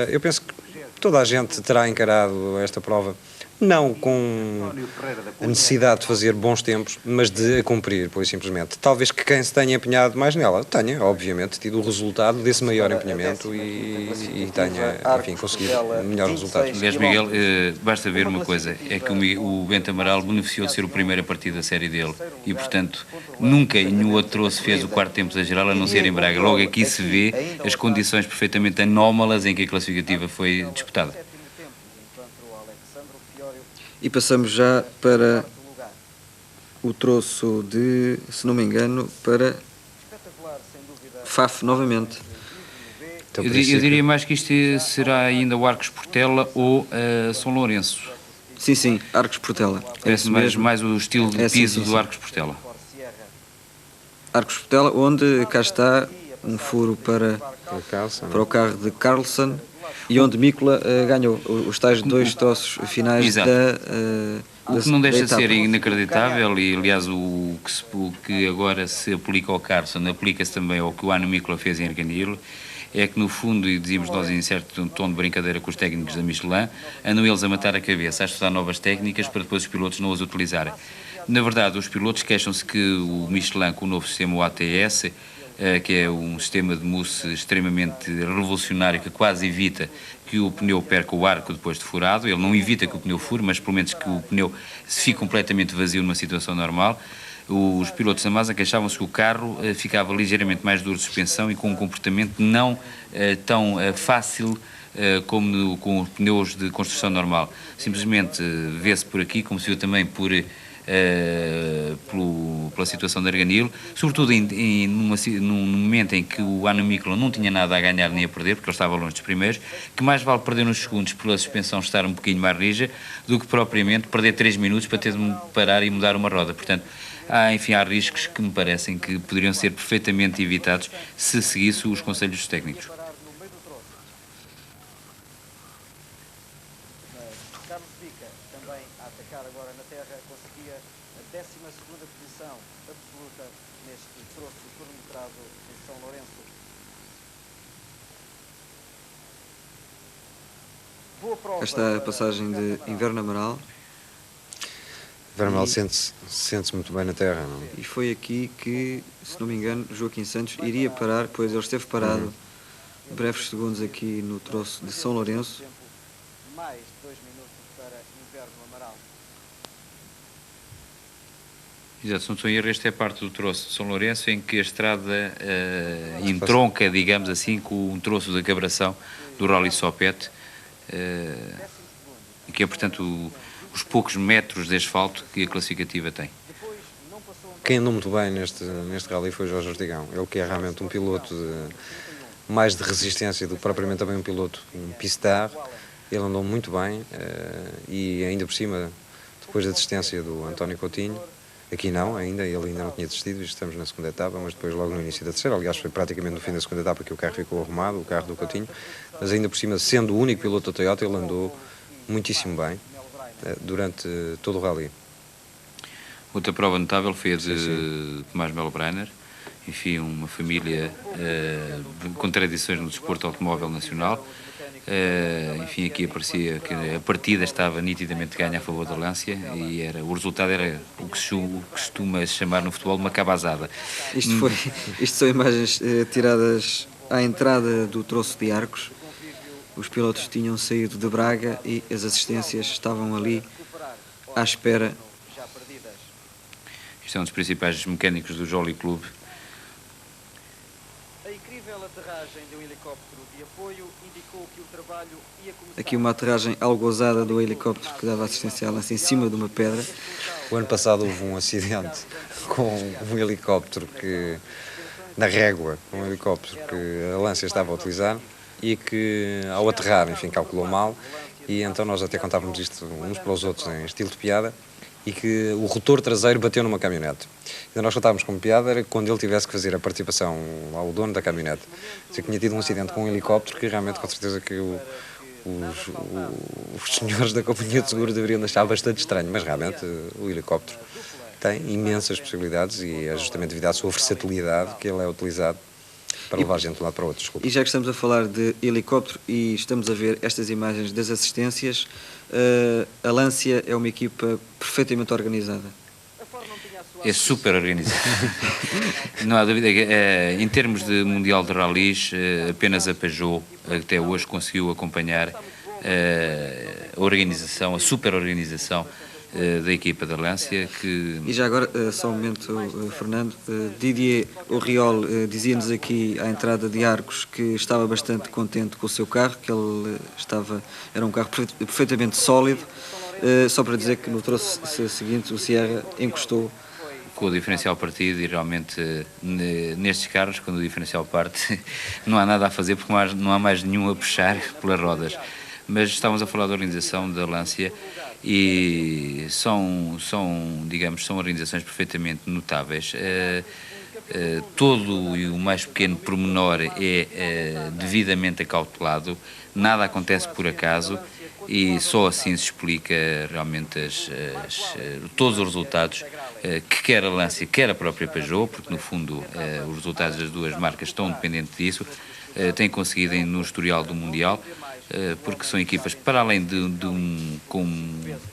Eu penso que toda a gente terá encarado esta prova não com a necessidade de fazer bons tempos, mas de a cumprir, pois simplesmente. Talvez que quem se tenha empenhado mais nela tenha, obviamente, tido o resultado desse maior empenhamento e tenha, enfim, conseguido melhores resultados. Aliás, Miguel, basta ver uma coisa, é que o Bento Amaral beneficiou de ser o primeiro a partir da série dele e, portanto, nunca nenhum outro troço fez o quarto tempo da geral a não ser em Braga. Logo aqui se vê as condições perfeitamente anómalas em que a classificativa foi disputada. E passamos já para o troço de, se não me engano, para Faf novamente. Eu diria mais que isto será ainda o Arcos Portela ou São Lourenço. Sim, Arcos Portela. Parece mais o estilo de piso do Arcos Portela. Arcos Portela, onde cá está um furo para o carro de Carlson. E onde Mícola ganhou os tais dois troços finais o que não deixa de ser inacreditável, e aliás o que agora se aplica ao Carlson aplica-se também ao que o Ano Mícola fez em Arganil, é que no fundo, e dizíamos nós em certo tom de brincadeira com os técnicos da Michelin, andam eles a matar a cabeça, a estudar novas técnicas para depois os pilotos não as utilizarem. Na verdade, os pilotos queixam-se que o Michelin, com o novo sistema, o ATS, que é um sistema de mousse extremamente revolucionário que quase evita que o pneu perca o arco depois de furado. Ele não evita que o pneu fure, mas pelo menos que o pneu se fique completamente vazio numa situação normal. Os pilotos da Mazda queixavam-se que o carro ficava ligeiramente mais duro de suspensão e com um comportamento não tão fácil como com os pneus de construção normal. Simplesmente vê-se por aqui, como se viu também pela situação de Arganil, sobretudo num momento em que o Ano Mícola não tinha nada a ganhar nem a perder, porque ele estava longe dos primeiros, que mais vale perder uns segundos pela suspensão estar um bocadinho mais rija do que propriamente perder 3 minutos para ter de parar e mudar uma roda. Portanto, há riscos que me parecem que poderiam ser perfeitamente evitados se seguisse os conselhos dos técnicos. Esta é a passagem de Inverno Amaral. Inverno Amaral sente-se muito bem na terra, não? E foi aqui que, se não me engano, Joaquim Santos iria parar, pois ele esteve parado breves segundos aqui no troço de São Lourenço. Mais 2 minutos para Inverno Amaral. Exato, se não estou em erro, esta é a parte do troço de São Lourenço em que a estrada entronca, digamos assim, com um troço da cabração do Rally Sopete, que é, portanto, os poucos metros de asfalto que a classificativa tem. Quem andou muito bem neste rally foi Jorge Ortigão. Ele que é realmente um piloto mais de resistência do que propriamente também um piloto pistar. Ele andou muito bem e ainda por cima, depois da desistência do António Coutinho, aqui não, ele ainda não tinha desistido, estamos na segunda etapa, mas depois logo no início da terceira, aliás foi praticamente no fim da segunda etapa que o carro ficou arrumado, o carro do Coutinho, mas ainda por cima, sendo o único piloto da Toyota, ele andou muitíssimo bem durante todo o rally. Outra prova notável foi a de Tomás Melo Breiner, enfim, uma família com tradições no desporto automóvel nacional. Enfim, aqui aparecia que a partida estava nitidamente ganha a favor da Lancia e o resultado era o que se costuma chamar no futebol uma cabazada. Isto são imagens tiradas à entrada do troço de Arcos. Os pilotos tinham saído de Braga e as assistências estavam ali à espera. Isto é um dos principais mecânicos do Jolly Club. A incrível aterragem de um helicóptero de apoio indicou que o trabalho ia começar. Aqui uma aterragem algo ousada do helicóptero que dava assistência à Lancia em cima de uma pedra. O ano passado houve um acidente com um helicóptero na régua, um helicóptero que a Lancia estava a utilizar e que ao aterrar, enfim, calculou mal, e então nós até contávamos isto uns para os outros em estilo de piada, e que o rotor traseiro bateu numa caminhonete. Então nós contávamos como piada era quando ele tivesse que fazer a participação ao dono da caminhonete. Que tinha tido um acidente com um helicóptero que realmente, com certeza, que os senhores da companhia de seguro deveriam achar bastante estranho, mas realmente o helicóptero tem imensas possibilidades e é justamente devido à sua versatilidade que ele é utilizado para levar gente de um lado para o outro. Desculpa. E já que estamos a falar de helicóptero e estamos a ver estas imagens das assistências, a Lancia é uma equipa perfeitamente organizada. É super organizado. Não há dúvida. Em termos de Mundial de Rallys, apenas a Peugeot até hoje conseguiu acompanhar a organização, a super organização da equipa da Lancia. E já agora, só um momento, Fernando, Didier Auriol dizia-nos aqui à entrada de Arcos que estava bastante contente com o seu carro, que ele era um carro perfeitamente sólido, só para dizer que no troço seguinte o Sierra encostou com o diferencial partido e realmente nestes carros, quando o diferencial parte, não há nada a fazer porque não há mais nenhum a puxar pelas rodas. Mas estávamos a falar da organização da Lancia e são organizações perfeitamente notáveis. Todo e o mais pequeno pormenor é devidamente acautelado, nada acontece por acaso e só assim se explica realmente todos os resultados que quer a Lancia, quer a própria Peugeot, porque no fundo os resultados das duas marcas estão dependentes disso, têm conseguido no historial do Mundial, porque são equipas, para além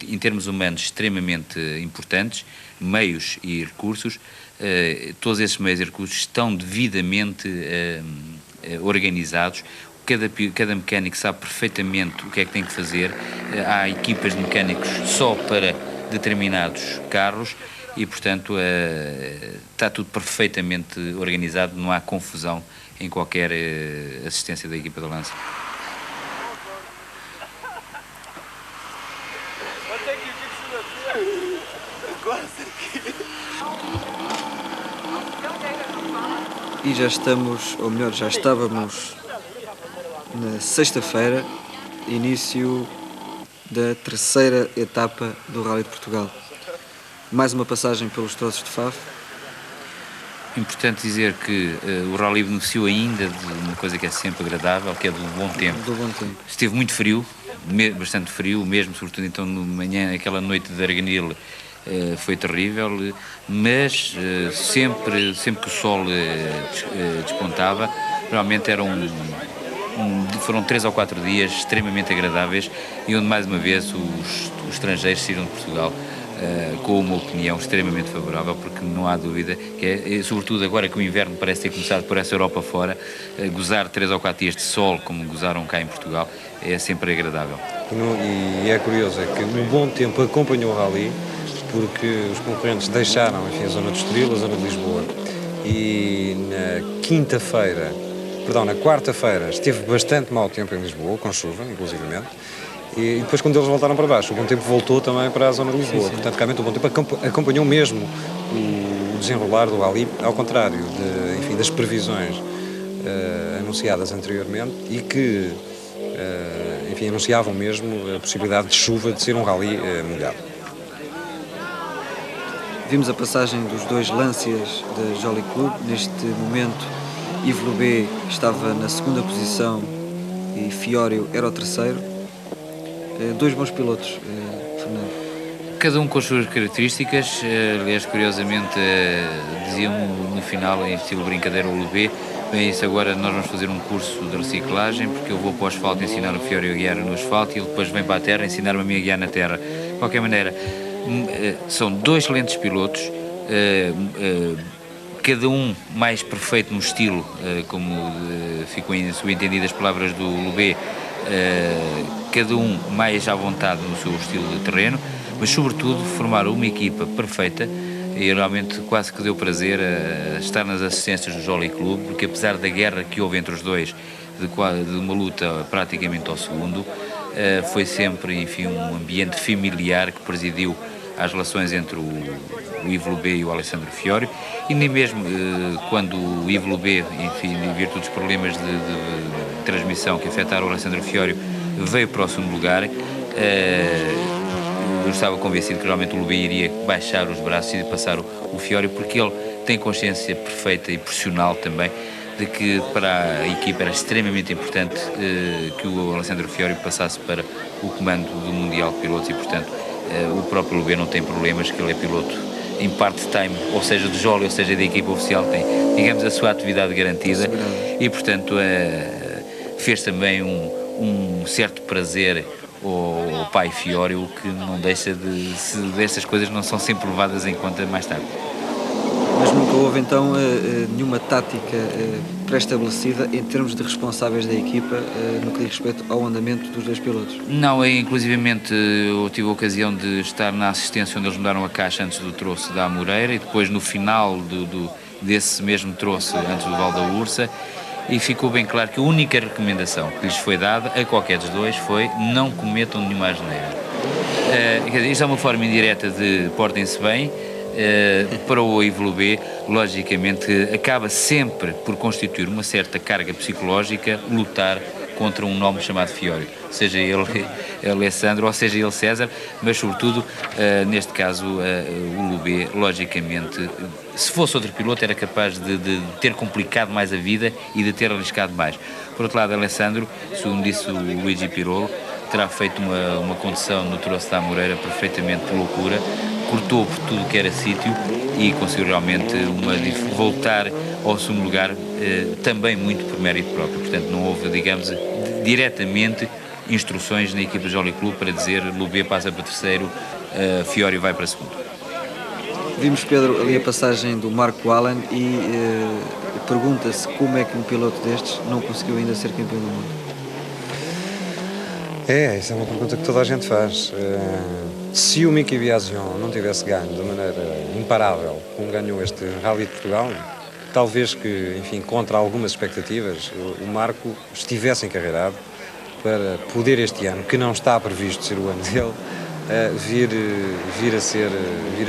em termos humanos, extremamente importantes, meios e recursos, todos esses meios e recursos estão devidamente organizados. Cada mecânico sabe perfeitamente o que é que tem que fazer. Há equipas de mecânicos só para determinados carros e, portanto, está tudo perfeitamente organizado, não há confusão em qualquer assistência da equipa da Lancia. E já estamos, ou melhor, já estávamos na sexta-feira, início da terceira etapa do Rally de Portugal. Mais uma passagem pelos troços de Faf. Importante dizer que o Rally beneficiou ainda de uma coisa que é sempre agradável, que é do bom tempo. Do bom tempo. Esteve muito frio, bastante frio, mesmo sobretudo então de manhã, aquela noite de Arganil, foi terrível, mas sempre que o sol despontava, realmente foram 3 ou 4 dias extremamente agradáveis e onde mais uma vez os estrangeiros saíram de Portugal com uma opinião extremamente favorável, porque não há dúvida que sobretudo agora que o inverno parece ter começado por essa Europa fora, gozar 3 ou 4 dias de sol como gozaram cá em Portugal é sempre agradável. E é curioso, é que um bom tempo acompanhou o Rally, porque os concorrentes deixaram, enfim, a zona de Estoril, a zona de Lisboa, e na quarta-feira esteve bastante mau tempo em Lisboa, com chuva, inclusivamente, e depois quando eles voltaram para baixo, o bom tempo voltou também para a zona de Lisboa. Sim. Portanto, realmente o bom tempo acompanhou mesmo o desenrolar do Rally, ao contrário das previsões anunciadas anteriormente e que, anunciavam mesmo a possibilidade de chuva, de ser um Rally molhado. Vimos a passagem dos dois Lancias da Jolly Club. Neste momento, Yves Loubet estava na segunda posição e Fiorio era o terceiro. Dois bons pilotos, Fernando. Cada um com as suas características. Aliás, curiosamente, diziam no final, em estilo brincadeira, o Lubê: bem, isso agora nós vamos fazer um curso de reciclagem, porque eu vou para o asfalto ensinar o Fiório a guiar no asfalto e ele depois vem para a terra ensinar-me a mim a guiar na terra. De qualquer maneira, são dois excelentes pilotos, cada um mais perfeito no estilo, como ficam subentendidas as palavras do Lubê, cada um mais à vontade no seu estilo de terreno, mas sobretudo formaram uma equipa perfeita. E realmente quase que deu prazer a estar nas assistências do Jolly Club, porque apesar da guerra que houve entre os dois, de uma luta praticamente ao segundo, foi sempre, enfim, um ambiente familiar que presidiu às relações entre o Yves Lubê e o Alessandro Fiório, e nem mesmo quando o Yves Lubê, enfim, em virtude dos problemas de transmissão que afetaram o Alessandro Fiório, veio para o segundo lugar, eu estava convencido que realmente o Lubê iria baixar os braços e passar o Fiório, porque ele tem consciência perfeita e profissional também de que para a equipa era extremamente importante que o Alessandro Fiório passasse para o comando do Mundial de Pilotos e, portanto, o próprio Lubê não tem problemas, que ele é piloto em part-time, ou seja, do Jolly, ou seja, da equipa oficial, tem, digamos, a sua atividade garantida e, portanto, fez também um certo prazer ao pai Fiório, que não deixa destas coisas não são sempre levadas em conta mais tarde. Mas nunca houve então nenhuma tática pré-estabelecida em termos de responsáveis da equipa no que diz respeito ao andamento dos dois pilotos? Não, inclusivamente eu tive a ocasião de estar na assistência onde eles mudaram a caixa antes do troço da Amoreira e depois no final desse mesmo troço antes do Val da Ursa, e ficou bem claro que a única recomendação que lhes foi dada a qualquer dos dois foi: não cometam nenhuma asneira. Isto é uma forma indireta de portem-se bem. Para o Yves Lubê, logicamente, acaba sempre por constituir uma certa carga psicológica lutar contra um nome chamado Fiório, seja ele Alessandro ou seja ele César, mas sobretudo, neste caso, o Lubê, logicamente, se fosse outro piloto, era capaz de ter complicado mais a vida e de ter arriscado mais. Por outro lado, Alessandro, segundo disse o Luigi Pirolo, terá feito uma condução no troço da Amoreira perfeitamente de loucura, cortou por tudo que era sítio e conseguiu realmente voltar ao segundo lugar, também muito por mérito próprio. Portanto, não houve, digamos, diretamente instruções na equipa Jolly Club para dizer: Lubê passa para terceiro, Fiório vai para segundo. Vimos, Pedro, ali a passagem do Marco Allen e pergunta-se como é que um piloto destes não conseguiu ainda ser campeão do mundo. Essa é uma pergunta que toda a gente faz. Se o Mickey Biasion não tivesse ganho de maneira imparável como ganhou este Rally de Portugal, talvez que, enfim, contra algumas expectativas, o Marco estivesse encarreirado para poder este ano, que não está previsto ser o ano dele, vir a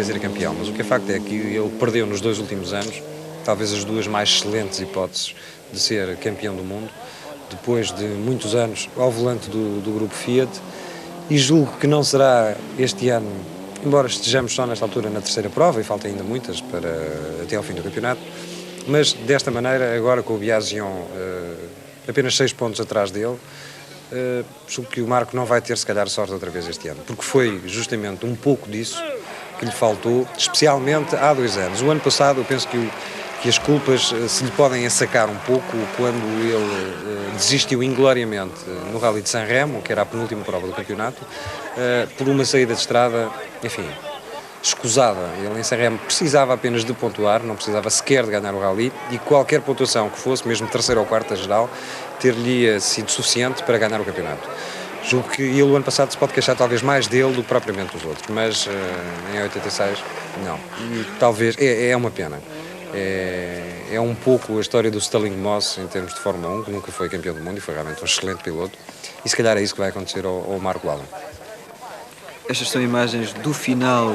ser campeão. Mas o que é facto é que ele perdeu nos 2 últimos anos talvez as 2 mais excelentes hipóteses de ser campeão do mundo, depois de muitos anos ao volante do grupo Fiat, e julgo que não será este ano, embora estejamos só nesta altura na terceira prova e faltam ainda muitas até ao fim do campeonato, mas desta maneira, agora com o Biasion apenas 6 pontos atrás dele, julgo que o Marco não vai ter se calhar sorte outra vez este ano, porque foi justamente um pouco disso que lhe faltou, especialmente há 2 anos. O ano passado eu penso que as culpas se lhe podem assacar um pouco quando ele desistiu ingloriamente no Rally de San Remo, que era a penúltima prova do campeonato, por uma saída de estrada, enfim, escusada. Ele em San Remo precisava apenas de pontuar, não precisava sequer de ganhar o Rally, e qualquer pontuação que fosse, mesmo terceira ou quarta geral, ter-lhe sido suficiente para ganhar o campeonato. Julgo que ele o ano passado se pode queixar talvez mais dele do que propriamente dos outros, mas em 86 não. E talvez, é uma pena. É um pouco a história do Stirling Moss em termos de Fórmula 1, que nunca foi campeão do mundo e foi realmente um excelente piloto, e se calhar é isso que vai acontecer ao Marco Allen. Estas são imagens do final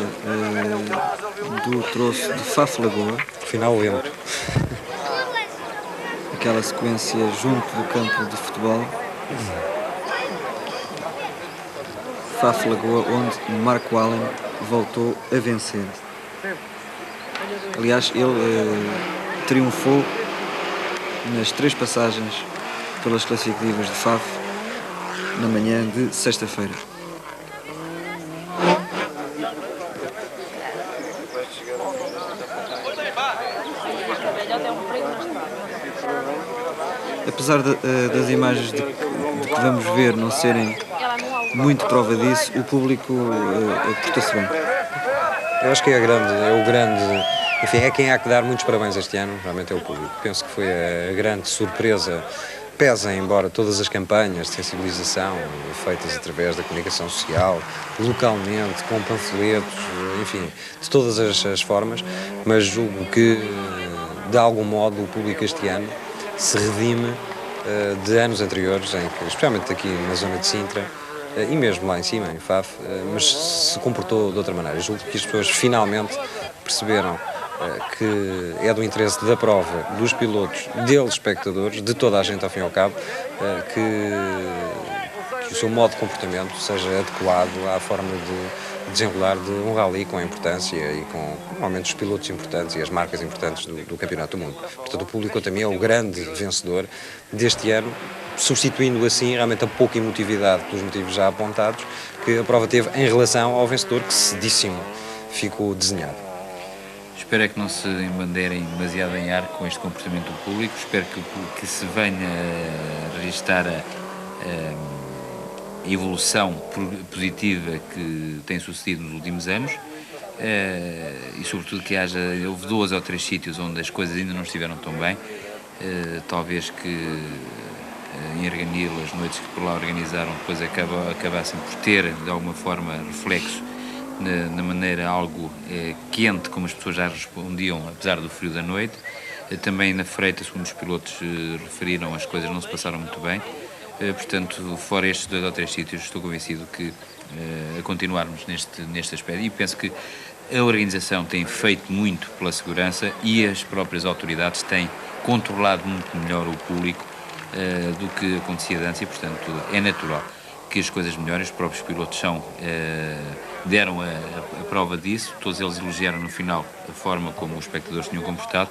do troço de Faf Lagoa. Final lento. Aquela sequência junto do campo de futebol. Faf Lagoa, onde Marco Allen voltou a vencer. Aliás, ele triunfou nas 3 passagens pelas classificativas de Faf na manhã de sexta-feira. Apesar das imagens de que vamos ver não serem muito prova disso, o público portou-se bem. Eu acho que é o grande, enfim, é quem há que dar muitos parabéns este ano, realmente é o público. Penso que foi a grande surpresa, pesa embora todas as campanhas de sensibilização feitas através da comunicação social, localmente, com panfletos, enfim, de todas as formas, mas julgo que, de algum modo, o público este ano se redime de anos anteriores, em que, especialmente aqui na zona de Sintra, e mesmo lá em cima, em Faf, mas se comportou de outra maneira. Julgo que as pessoas finalmente perceberam que é do interesse da prova, dos pilotos, deles espectadores, de toda a gente ao fim e ao cabo, que o seu modo de comportamento seja adequado à forma de desenrolar de um rally com a importância e com, normalmente, os pilotos importantes e as marcas importantes do Campeonato do Mundo. Portanto, o público também é o grande vencedor deste ano, substituindo assim realmente a pouca emotividade pelos motivos já apontados que a prova teve em relação ao vencedor, que cedíssimo ficou desenhado. Espero é que não se embandeirem demasiado em ar com este comportamento do público. Espero que se venha a registar a evolução positiva que tem sucedido nos últimos anos e, sobretudo, que houve 2 ou 3 sítios onde as coisas ainda não estiveram tão bem. Talvez que em Arganil, as noites que por lá organizaram, depois acabassem por ter, de alguma forma, reflexo na maneira algo quente, como as pessoas já respondiam, apesar do frio da noite. Também na Freita, segundo os pilotos referiram, as coisas não se passaram muito bem. Portanto, fora estes 2 ou 3 sítios, estou convencido que a continuarmos neste aspecto, e penso que a organização tem feito muito pela segurança e as próprias autoridades têm controlado muito melhor o público do que acontecia antes, e, portanto, é natural que as coisas melhorem. Os próprios pilotos deram a prova disso. Todos eles elogiaram no final a forma como os espectadores tinham comportado.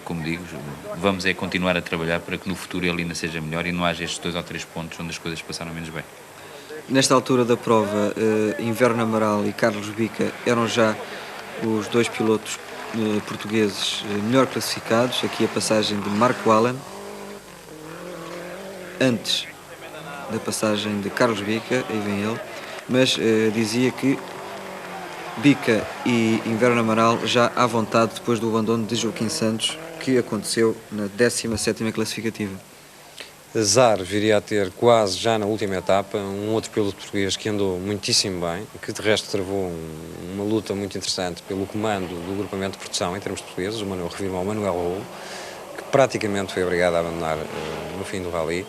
Como digo, vamos continuar a trabalhar para que no futuro ele ainda seja melhor e não haja estes 2 ou 3 pontos onde as coisas passaram menos bem. Nesta altura da prova, Inverno Amaral e Carlos Bica eram já os 2 pilotos portugueses melhor classificados. Aqui a passagem de Marco Allen, antes da passagem de Carlos Bica, aí vem ele, mas dizia que Bica e Inverno Amaral já à vontade depois do abandono de Joaquim Santos, que aconteceu na 17ª classificativa. Azar viria a ter quase já na última etapa um outro piloto português que andou muitíssimo bem, que de resto travou uma luta muito interessante pelo comando do agrupamento de produção em termos portugueses, o Manuel Rolo, que praticamente foi obrigado a abandonar no fim do rally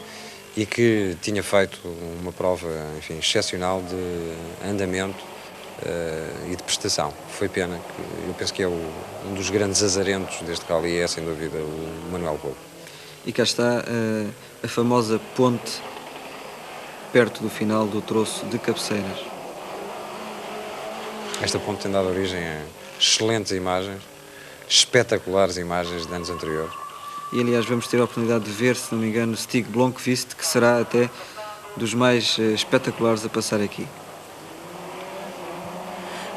e que tinha feito uma prova, enfim, excepcional de andamento e de prestação. Foi pena, eu penso que é um dos grandes azarentos deste rally, é sem dúvida o Manuel Rolo. E cá está a famosa ponte perto do final do troço de Cabeceiras. Esta ponte tem dado origem a excelentes imagens, espetaculares imagens de anos anteriores. E aliás vamos ter a oportunidade de ver, se não me engano, Stig Blomqvist, que será até dos mais espetaculares a passar aqui.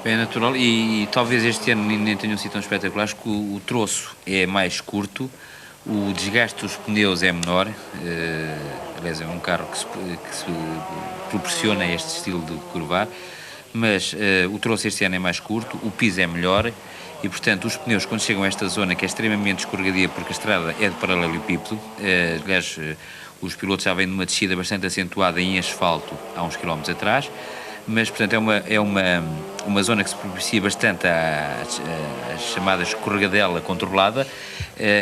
É natural, e talvez este ano nem tenham sido tão espetaculares, que o troço é mais curto, o desgaste dos pneus é menor, aliás é um carro que se proporciona este estilo de curvar, mas o troço este ano é mais curto, o piso é melhor e, portanto, os pneus, quando chegam a esta zona, que é extremamente escorregadia porque a estrada é de paralelepípedo, aliás, os pilotos já vêm numa descida bastante acentuada em asfalto há uns quilómetros atrás, mas, portanto, é uma zona que se propicia bastante à chamada escorregadela controlada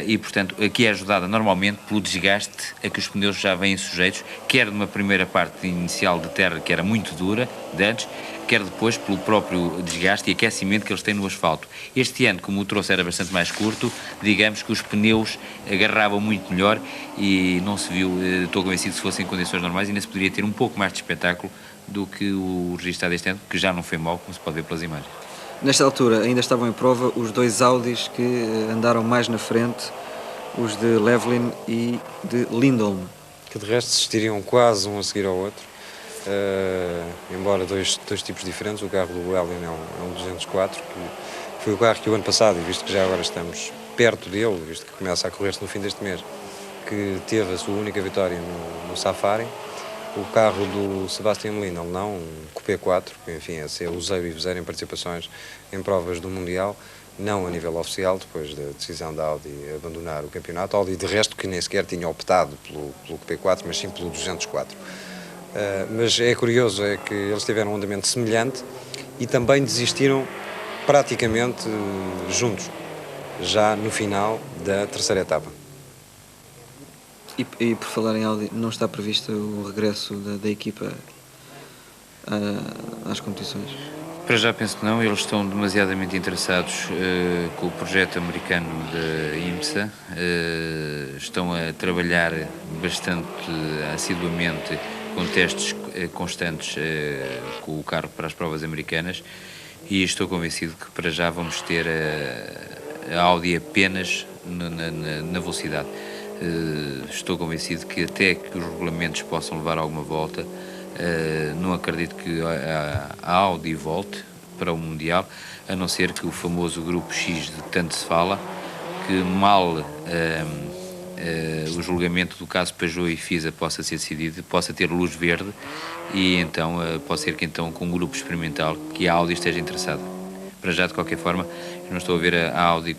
e, portanto, aqui é ajudada normalmente pelo desgaste a que os pneus já vêm sujeitos, quer numa primeira parte inicial de terra que era muito dura, de antes, quer depois pelo próprio desgaste e aquecimento que eles têm no asfalto. Este ano, como o troço era bastante mais curto, digamos que os pneus agarravam muito melhor e não se viu, estou convencido que se fossem em condições normais ainda se poderia ter um pouco mais de espetáculo do que o registrado este ano, que já não foi mau, como se pode ver pelas imagens. Nesta altura ainda estavam em prova os 2 Audis que andaram mais na frente, os de Levlin e de Lindholm. Que de resto existiriam quase um a seguir ao outro, embora dois tipos diferentes. O carro do Levlin é um 204, que foi o carro que o ano passado, e visto que já agora estamos perto dele, visto que começa a correr-se no fim deste mês, que teve a sua única vitória no Safari, o carro do Sebastian Molina, alemão, um Coupé 4, que enfim é ser useiro e vezeiro em participações em provas do Mundial, não a nível oficial, depois da decisão da Audi abandonar o campeonato. A Audi, de resto, que nem sequer tinha optado pelo Coupé 4, mas sim pelo 204. Mas é curioso, é que eles tiveram um andamento semelhante e também desistiram praticamente juntos, já no final da terceira etapa. E por falar em Audi, não está previsto o regresso da equipa às competições? Para já penso que não, eles estão demasiadamente interessados com o projeto americano da IMSA, estão a trabalhar bastante assiduamente com testes constantes com o carro para as provas americanas e estou convencido que para já vamos ter a Audi apenas na velocidade. Estou convencido que até que os regulamentos possam levar alguma volta, não acredito que a Audi volte para o Mundial, a não ser que o famoso Grupo X de que tanto se fala, que mal o julgamento do caso Peugeot e FISA possa ser decidido, possa ter luz verde e então pode ser que então com um grupo experimental que a Audi esteja interessada. Para já, de qualquer forma, eu não estou a ver a Audi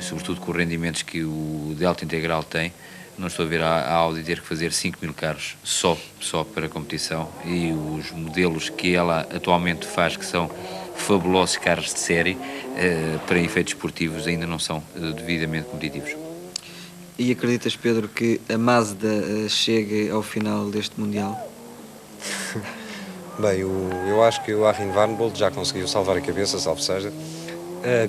sobretudo com os rendimentos que o Delta Integral tem, não estou a ver a Audi ter que fazer 5.000 carros só para a competição e os modelos que ela atualmente faz, que são fabulosos carros de série, para efeitos esportivos ainda não são devidamente competitivos. E acreditas, Pedro, que a Mazda chegue ao final deste Mundial? Bem, eu acho que o Achim Warnbold já conseguiu salvar a cabeça, salvo seja,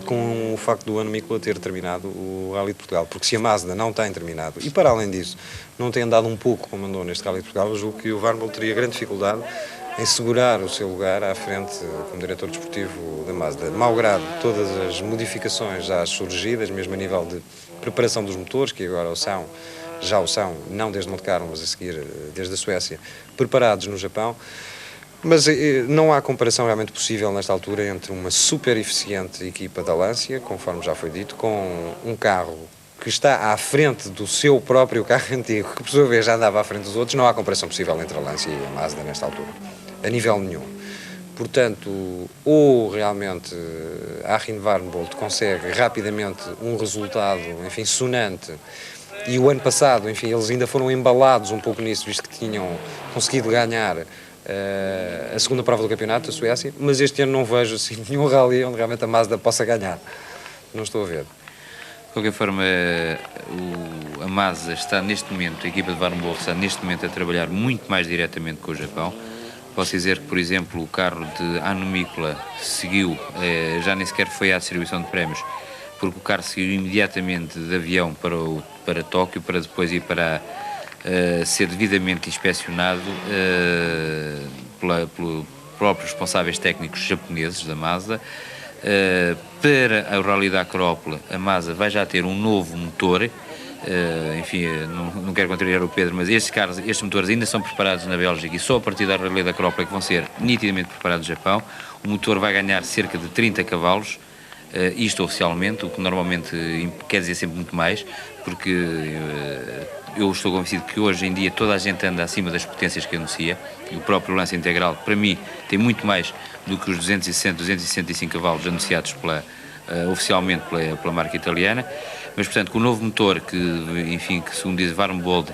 com o facto do ano Mícola ter terminado o Rally de Portugal, porque se a Mazda não tem terminado, e para além disso, não tem andado um pouco como andou neste Rally de Portugal, eu julgo que o Warnbold teria grande dificuldade em segurar o seu lugar à frente como diretor desportivo da Mazda, malgrado todas as modificações já surgidas, mesmo a nível de preparação dos motores, que agora já o são, não desde Monte Carlo, mas a seguir desde a Suécia, preparados no Japão. Mas não há comparação realmente possível nesta altura entre uma super eficiente equipa da Lancia, conforme já foi dito, com um carro que está à frente do seu próprio carro antigo, que por sua vez já andava à frente dos outros. Não há comparação possível entre a Lancia e a Mazda nesta altura, a nível nenhum. Portanto, ou realmente a Achim Warnbold consegue rapidamente um resultado, enfim, sonante, e o ano passado, enfim, eles ainda foram embalados um pouco nisso, visto que tinham conseguido ganhar a segunda prova do campeonato, a Suécia, mas este ano não vejo assim nenhum rally onde realmente a Mazda possa ganhar. Não estou a ver. De qualquer forma, a Mazda está neste momento, a equipa de Warnbold está neste momento a trabalhar muito mais diretamente com o Japão. Posso dizer que, por exemplo, o carro de Hanno Mikkola seguiu, já nem sequer foi à distribuição de prémios, porque o carro seguiu imediatamente de avião para Tóquio, para depois ir para ser devidamente inspecionado pelos próprios responsáveis técnicos japoneses da Mazda. Para o Rally da Acrópole, a Mazda vai já ter um novo motor. Enfim, não quero contrariar o Pedro, mas estes motores ainda são preparados na Bélgica e só a partir da Rally da Acrópole é que vão ser nitidamente preparados no Japão. O motor vai ganhar cerca de 30 cavalos, isto oficialmente, o que normalmente quer dizer sempre muito mais, porque eu estou convencido que hoje em dia toda a gente anda acima das potências que anuncia, e o próprio Lancia Integral, para mim, tem muito mais do que os 260, 265 cavalos anunciados oficialmente pela marca italiana. Mas, portanto, com o novo motor, que segundo diz Warnbold,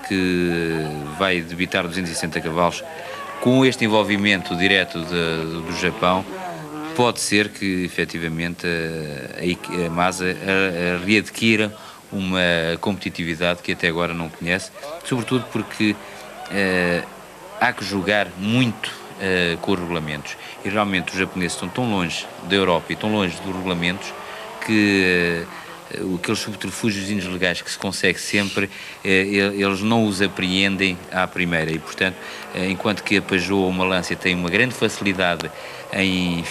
que vai debitar 260 cavalos, com este envolvimento direto do Japão, pode ser que, efetivamente, a Mazda readquira uma competitividade que até agora não conhece, sobretudo porque há que jogar muito com os regulamentos. E realmente os japoneses estão tão longe da Europa e tão longe dos regulamentos que aqueles subterfúgios legais que se consegue sempre, eles não os apreendem à primeira e, portanto, enquanto que a Peugeot ou uma Lancia tem uma grande facilidade em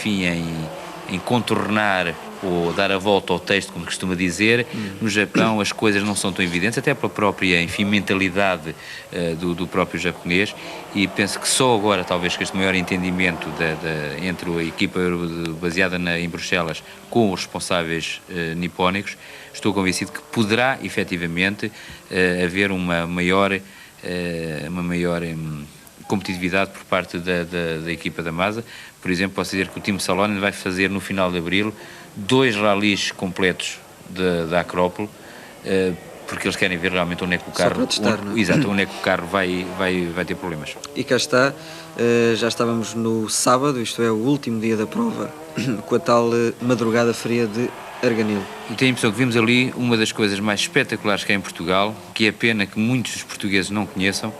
contornar ou dar a volta ao texto, como costuma dizer. No Japão as coisas não são tão evidentes, até pela própria, enfim, mentalidade do próprio japonês, e penso que só agora, talvez, que este maior entendimento entre a equipa baseada em Bruxelas com os responsáveis nipónicos, estou convencido que poderá, efetivamente, haver uma maior competitividade por parte da equipa da Masa. Por exemplo, posso dizer que o Team Salonen vai fazer no final de abril 2 ralis completos da Acrópole, porque eles querem ver realmente onde é que o carro, exato, onde é que o carro vai ter problemas. E cá está, já estávamos no sábado, isto é, o último dia da prova, com a tal madrugada fria de Arganil. E tenho a impressão que vimos ali uma das coisas mais espetaculares que há em Portugal, que é pena que muitos dos portugueses não conheçam,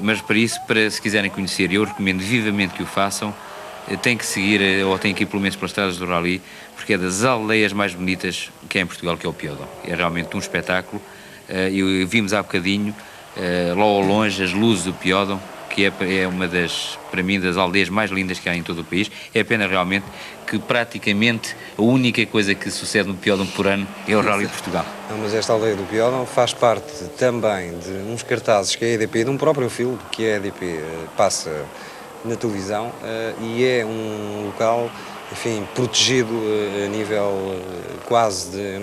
mas para isso, se quiserem conhecer, eu recomendo vivamente que o façam. Têm que seguir, ou têm que ir pelo menos pelas estradas do Rally, porque é das aldeias mais bonitas que há em Portugal, que é o Piódon. É realmente um espetáculo, e vimos há bocadinho, lá ao longe, as luzes do Piódon, que é uma das, para mim, das aldeias mais lindas que há em todo o país. É pena realmente que praticamente a única coisa que sucede no Piódon por ano é o Rally de Portugal. Não, mas esta aldeia do Piódon faz parte também de uns cartazes que a EDP, de um próprio filme que a EDP passa na televisão, e é um local, enfim, protegido a nível quase de,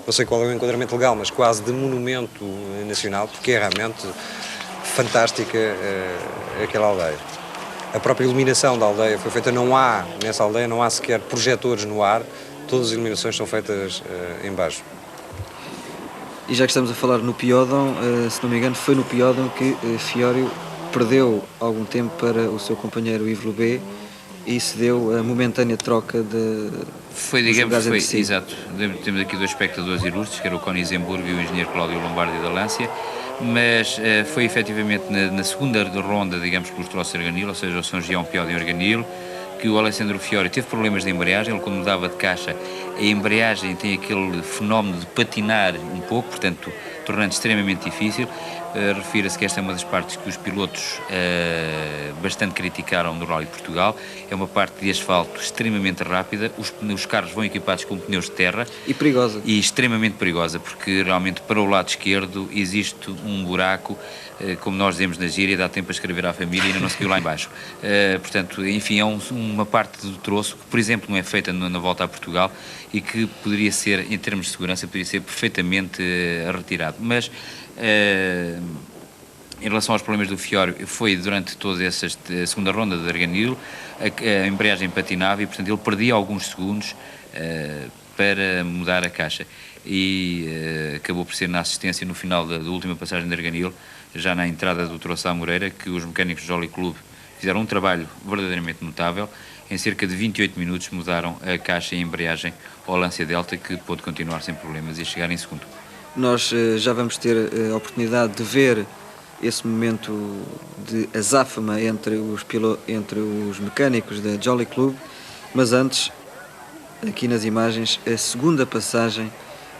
não sei qual é o enquadramento legal, mas quase de monumento nacional, porque é realmente fantástica aquela aldeia. A própria iluminação da aldeia foi feita, nessa aldeia não há sequer projetores no ar, todas as iluminações são feitas em baixo. E já que estamos a falar no Piódon, se não me engano, foi no Piódon que Fiorio perdeu algum tempo para o seu companheiro Yves Loubet e se deu a momentânea troca de... Exato. Temos aqui 2 espectadores ilustres, que era o Conny Zemburgo e o engenheiro Cláudio Lombardi da Lancia, mas foi efetivamente na segunda ronda, digamos, pelos troços de Arganil, ou seja, o São João Piódon e Arganil, que o Alessandro Fiori teve problemas de embreagem. Ele, quando mudava de caixa, a embreagem tem aquele fenómeno de patinar um pouco, portanto, tornando extremamente difícil. Refira-se que esta é uma das partes que os pilotos bastante criticaram no Rally de Portugal. É uma parte de asfalto extremamente rápida, os carros vão equipados com pneus de terra. E perigosa. E extremamente perigosa, porque realmente para o lado esquerdo existe um buraco, como nós dizemos na gíria, dá tempo a escrever à família e ainda não se caiu lá em baixo. Portanto, enfim, é uma parte do troço que, por exemplo, não é feita na volta a Portugal e que poderia ser, em termos de segurança, poderia ser perfeitamente retirado. Mas em relação aos problemas do Fiori, foi durante toda essa segunda ronda de Arganil, a embreagem patinava e, portanto, ele perdia alguns segundos para mudar a caixa e acabou por ser na assistência no final da última passagem de Arganil, já na entrada do troço à Moreira, que os mecânicos do Jolly Club fizeram um trabalho verdadeiramente notável. Em cerca de 28 minutos mudaram a caixa e a embreagem ao Lancia Delta, que pôde continuar sem problemas e chegar em segundo. Nós já vamos ter a oportunidade de ver esse momento de azáfama entre os mecânicos da Jolly Club, mas antes, aqui nas imagens, a segunda passagem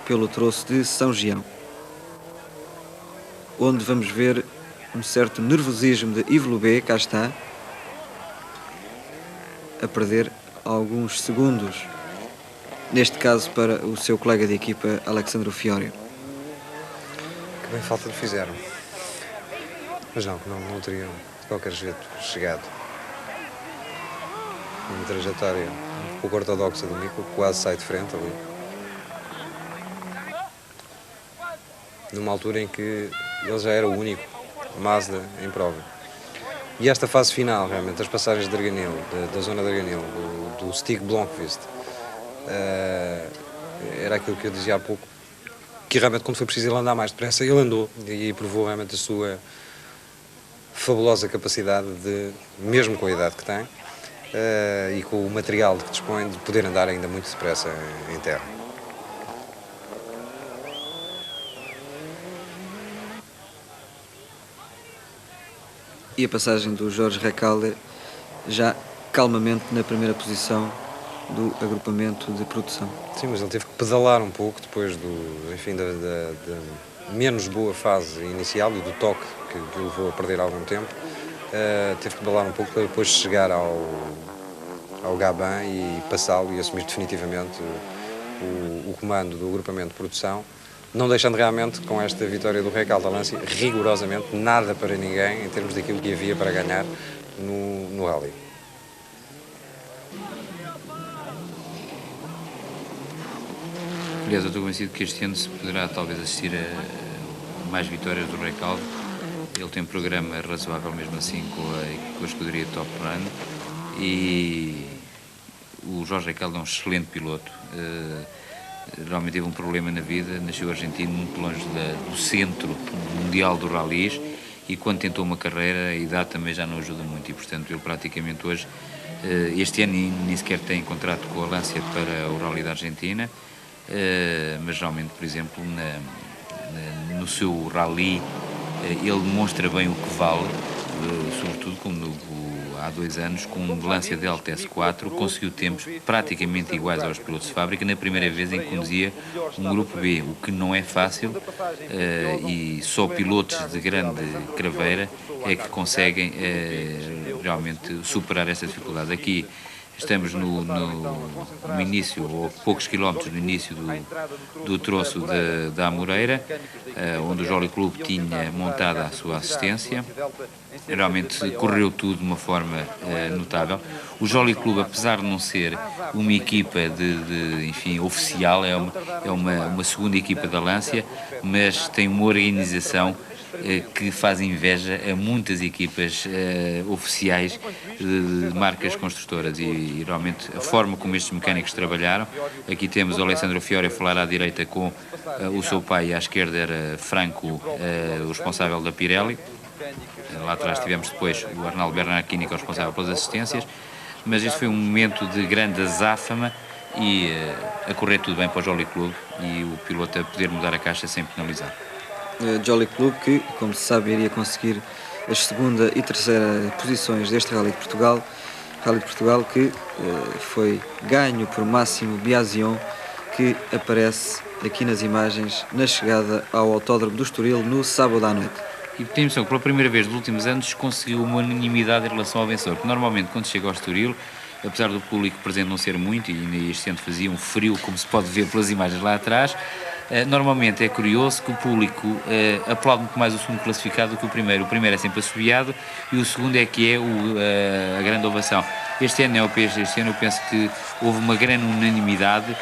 pelo troço de São Gião, onde vamos ver um certo nervosismo de Yves Loubet, cá está, a perder alguns segundos, neste caso para o seu colega de equipa, Alessandro Fiori. Que bem falta lhe fizeram. Mas não teriam de qualquer jeito chegado. Uma trajetória um pouco ortodoxa do Mico, quase sai de frente ali. Numa altura em que ele já era o único Mazda em prova. E esta fase final, realmente, das passagens de Arganil, da zona de Arganil, do Stig Blomqvist, era aquilo que eu dizia há pouco, que realmente quando foi preciso ele andar mais depressa, ele andou e provou realmente a sua fabulosa capacidade de, mesmo com a idade que tem, e com o material de que dispõe, de poder andar ainda muito depressa em terra. E a passagem do Jorge Recalder já calmamente na primeira posição do agrupamento de produção. Sim, mas ele teve que pedalar um pouco depois da menos boa fase inicial e do toque que levou a perder algum tempo. Teve que pedalar um pouco para depois chegar ao ao Gabin e passá-lo e assumir definitivamente o comando do agrupamento de produção, não deixando realmente, com esta vitória do Recalde Alância, rigorosamente nada para ninguém em termos daquilo que havia para ganhar no Rally. Aliás, eu estou convencido que este ano se poderá talvez assistir a mais vitórias do Recalde. Ele tem um programa razoável mesmo assim com a escuderia Top Run e o Jorge Recalde é um excelente piloto. Realmente teve um problema na vida, nasceu argentino muito longe do centro mundial do rallies e quando tentou uma carreira a idade também já não ajuda muito e portanto ele praticamente hoje, este ano nem sequer tem contrato com a Lancia para o Rally da Argentina, mas realmente, por exemplo, no seu rally ele demonstra bem o que vale, sobretudo como há 2 anos, com um Lancia Delta S4, conseguiu tempos praticamente iguais aos pilotos de fábrica, na primeira vez em que conduzia um grupo B, o que não é fácil, e só pilotos de grande craveira é que conseguem realmente superar essa dificuldade. Aqui estamos no início, ou poucos quilómetros do início do troço da Amoreira, onde o Jolly Club tinha montada a sua assistência. Realmente correu tudo de uma forma notável. O Jolly Club, apesar de não ser uma equipa enfim, oficial, é uma segunda equipa da Lancia, mas tem uma organização que faz inveja a muitas equipas oficiais de marcas construtoras e realmente a forma como estes mecânicos trabalharam. Aqui temos o Alessandro Fiori a falar à direita com o seu pai e à esquerda era Franco, o responsável da Pirelli. Lá atrás tivemos depois o Arnaldo Bernardini, que é o responsável pelas assistências, mas este foi um momento de grande azáfama e a correr tudo bem para o Jolly Club e o piloto a poder mudar a caixa sem penalizar. Jolly Club que, como se sabe, iria conseguir as segunda e terceira posições deste Rally de Portugal que foi ganho por Máximo Biasion, que aparece aqui nas imagens na chegada ao Autódromo do Estoril no sábado à noite. E tem noção que pela primeira vez nos últimos anos conseguiu uma unanimidade em relação ao vencedor, porque normalmente quando chega ao Estoril, apesar do público presente não ser muito, e este ano fazia um frio, como se pode ver pelas imagens lá atrás, normalmente é curioso que o público aplaude muito mais o segundo classificado do que o primeiro. O primeiro é sempre assobiado e o segundo é que é a grande ovação. Este ano eu penso que houve uma grande unanimidade,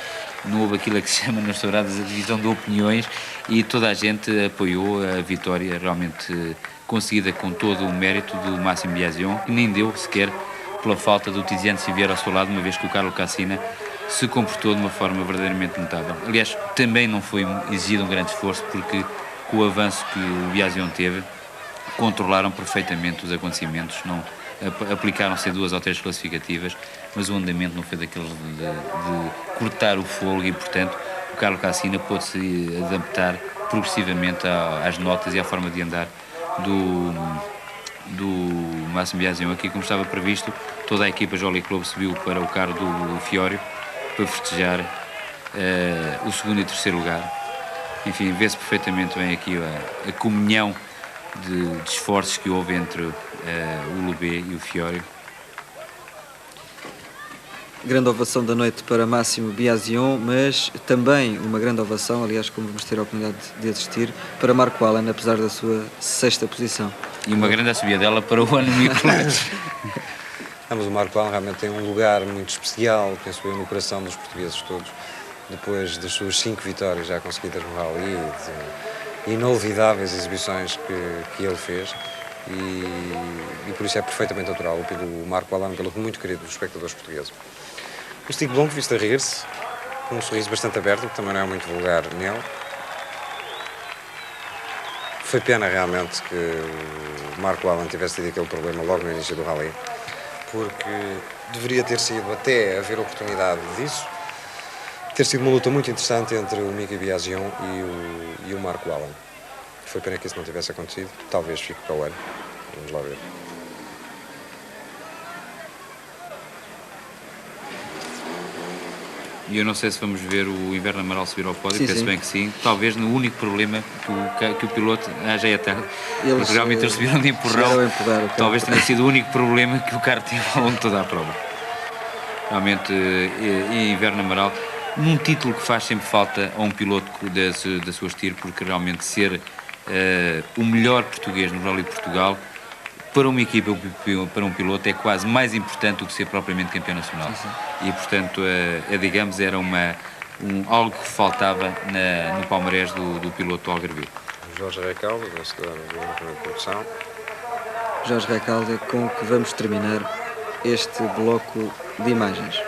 não houve aquilo que se chama nas touradas a divisão de opiniões e toda a gente apoiou a vitória realmente conseguida com todo o mérito do Máximo Biasion, que nem deu sequer pela falta do Tiziano Siviero ao seu lado, uma vez que o Carlo Cassina se comportou de uma forma verdadeiramente notável. Aliás, também não foi exigido um grande esforço, porque com o avanço que o Biasion teve, controlaram perfeitamente os acontecimentos, não aplicaram-se 2 ou 3 classificativas, mas o andamento não foi daqueles de cortar o fôlego e, portanto, o Carlo Cassina pôde-se adaptar progressivamente às notas e à forma de andar do Máximo Biasion. Aqui, como estava previsto, toda a equipa Jolly Club subiu para o carro do Fiori para festejar o segundo e terceiro lugar. Enfim, vê-se perfeitamente bem aqui a comunhão de esforços que houve entre o Lubé e o Fiori. Grande ovação da noite para Máximo Biasion, mas também uma grande ovação, aliás, como vamos ter a oportunidade de assistir, para Marco Allen, apesar da sua 6ª posição. E uma grande assobiadela para o ano Nicolás. Mas o Marco Allen realmente tem um lugar muito especial, penso eu, no coração dos portugueses todos, depois das suas 5 vitórias já conseguidas no Rally, de inolvidáveis exibições que ele fez, e por isso é perfeitamente natural o Marco Allen, pelo muito querido dos espectadores portugueses. O Stig Blomqvist a rir-se, com um sorriso bastante aberto, que também não é muito vulgar nele. Foi pena realmente que o Marco Allen tivesse tido aquele problema logo no início do Rally, porque deveria ter sido, até haver oportunidade disso, ter sido uma luta muito interessante entre o Mika Biasion e o Marco Allen. Foi pena que isso não tivesse acontecido, talvez fique para o ano, vamos lá ver. E eu não sei se vamos ver o Inverno Amaral subir ao pódio, penso sim. bem que sim. Talvez no único problema que o piloto já é tarde. Eles realmente eles subiram de empurrão. Empurrar, talvez tenha sido o único problema que o carro teve ao longo de toda a prova. realmente Inverno Amaral, num título que faz sempre falta a um piloto da sua estir, porque realmente ser o melhor português no Rally Portugal, para uma equipa, para um piloto, é quase mais importante do que ser propriamente campeão nacional. Sim. E, portanto, digamos, era algo que faltava no palmarés do piloto Algarvio. Jorge Recalde, vencedor da produção. Jorge Recalde, com que vamos terminar este bloco de imagens.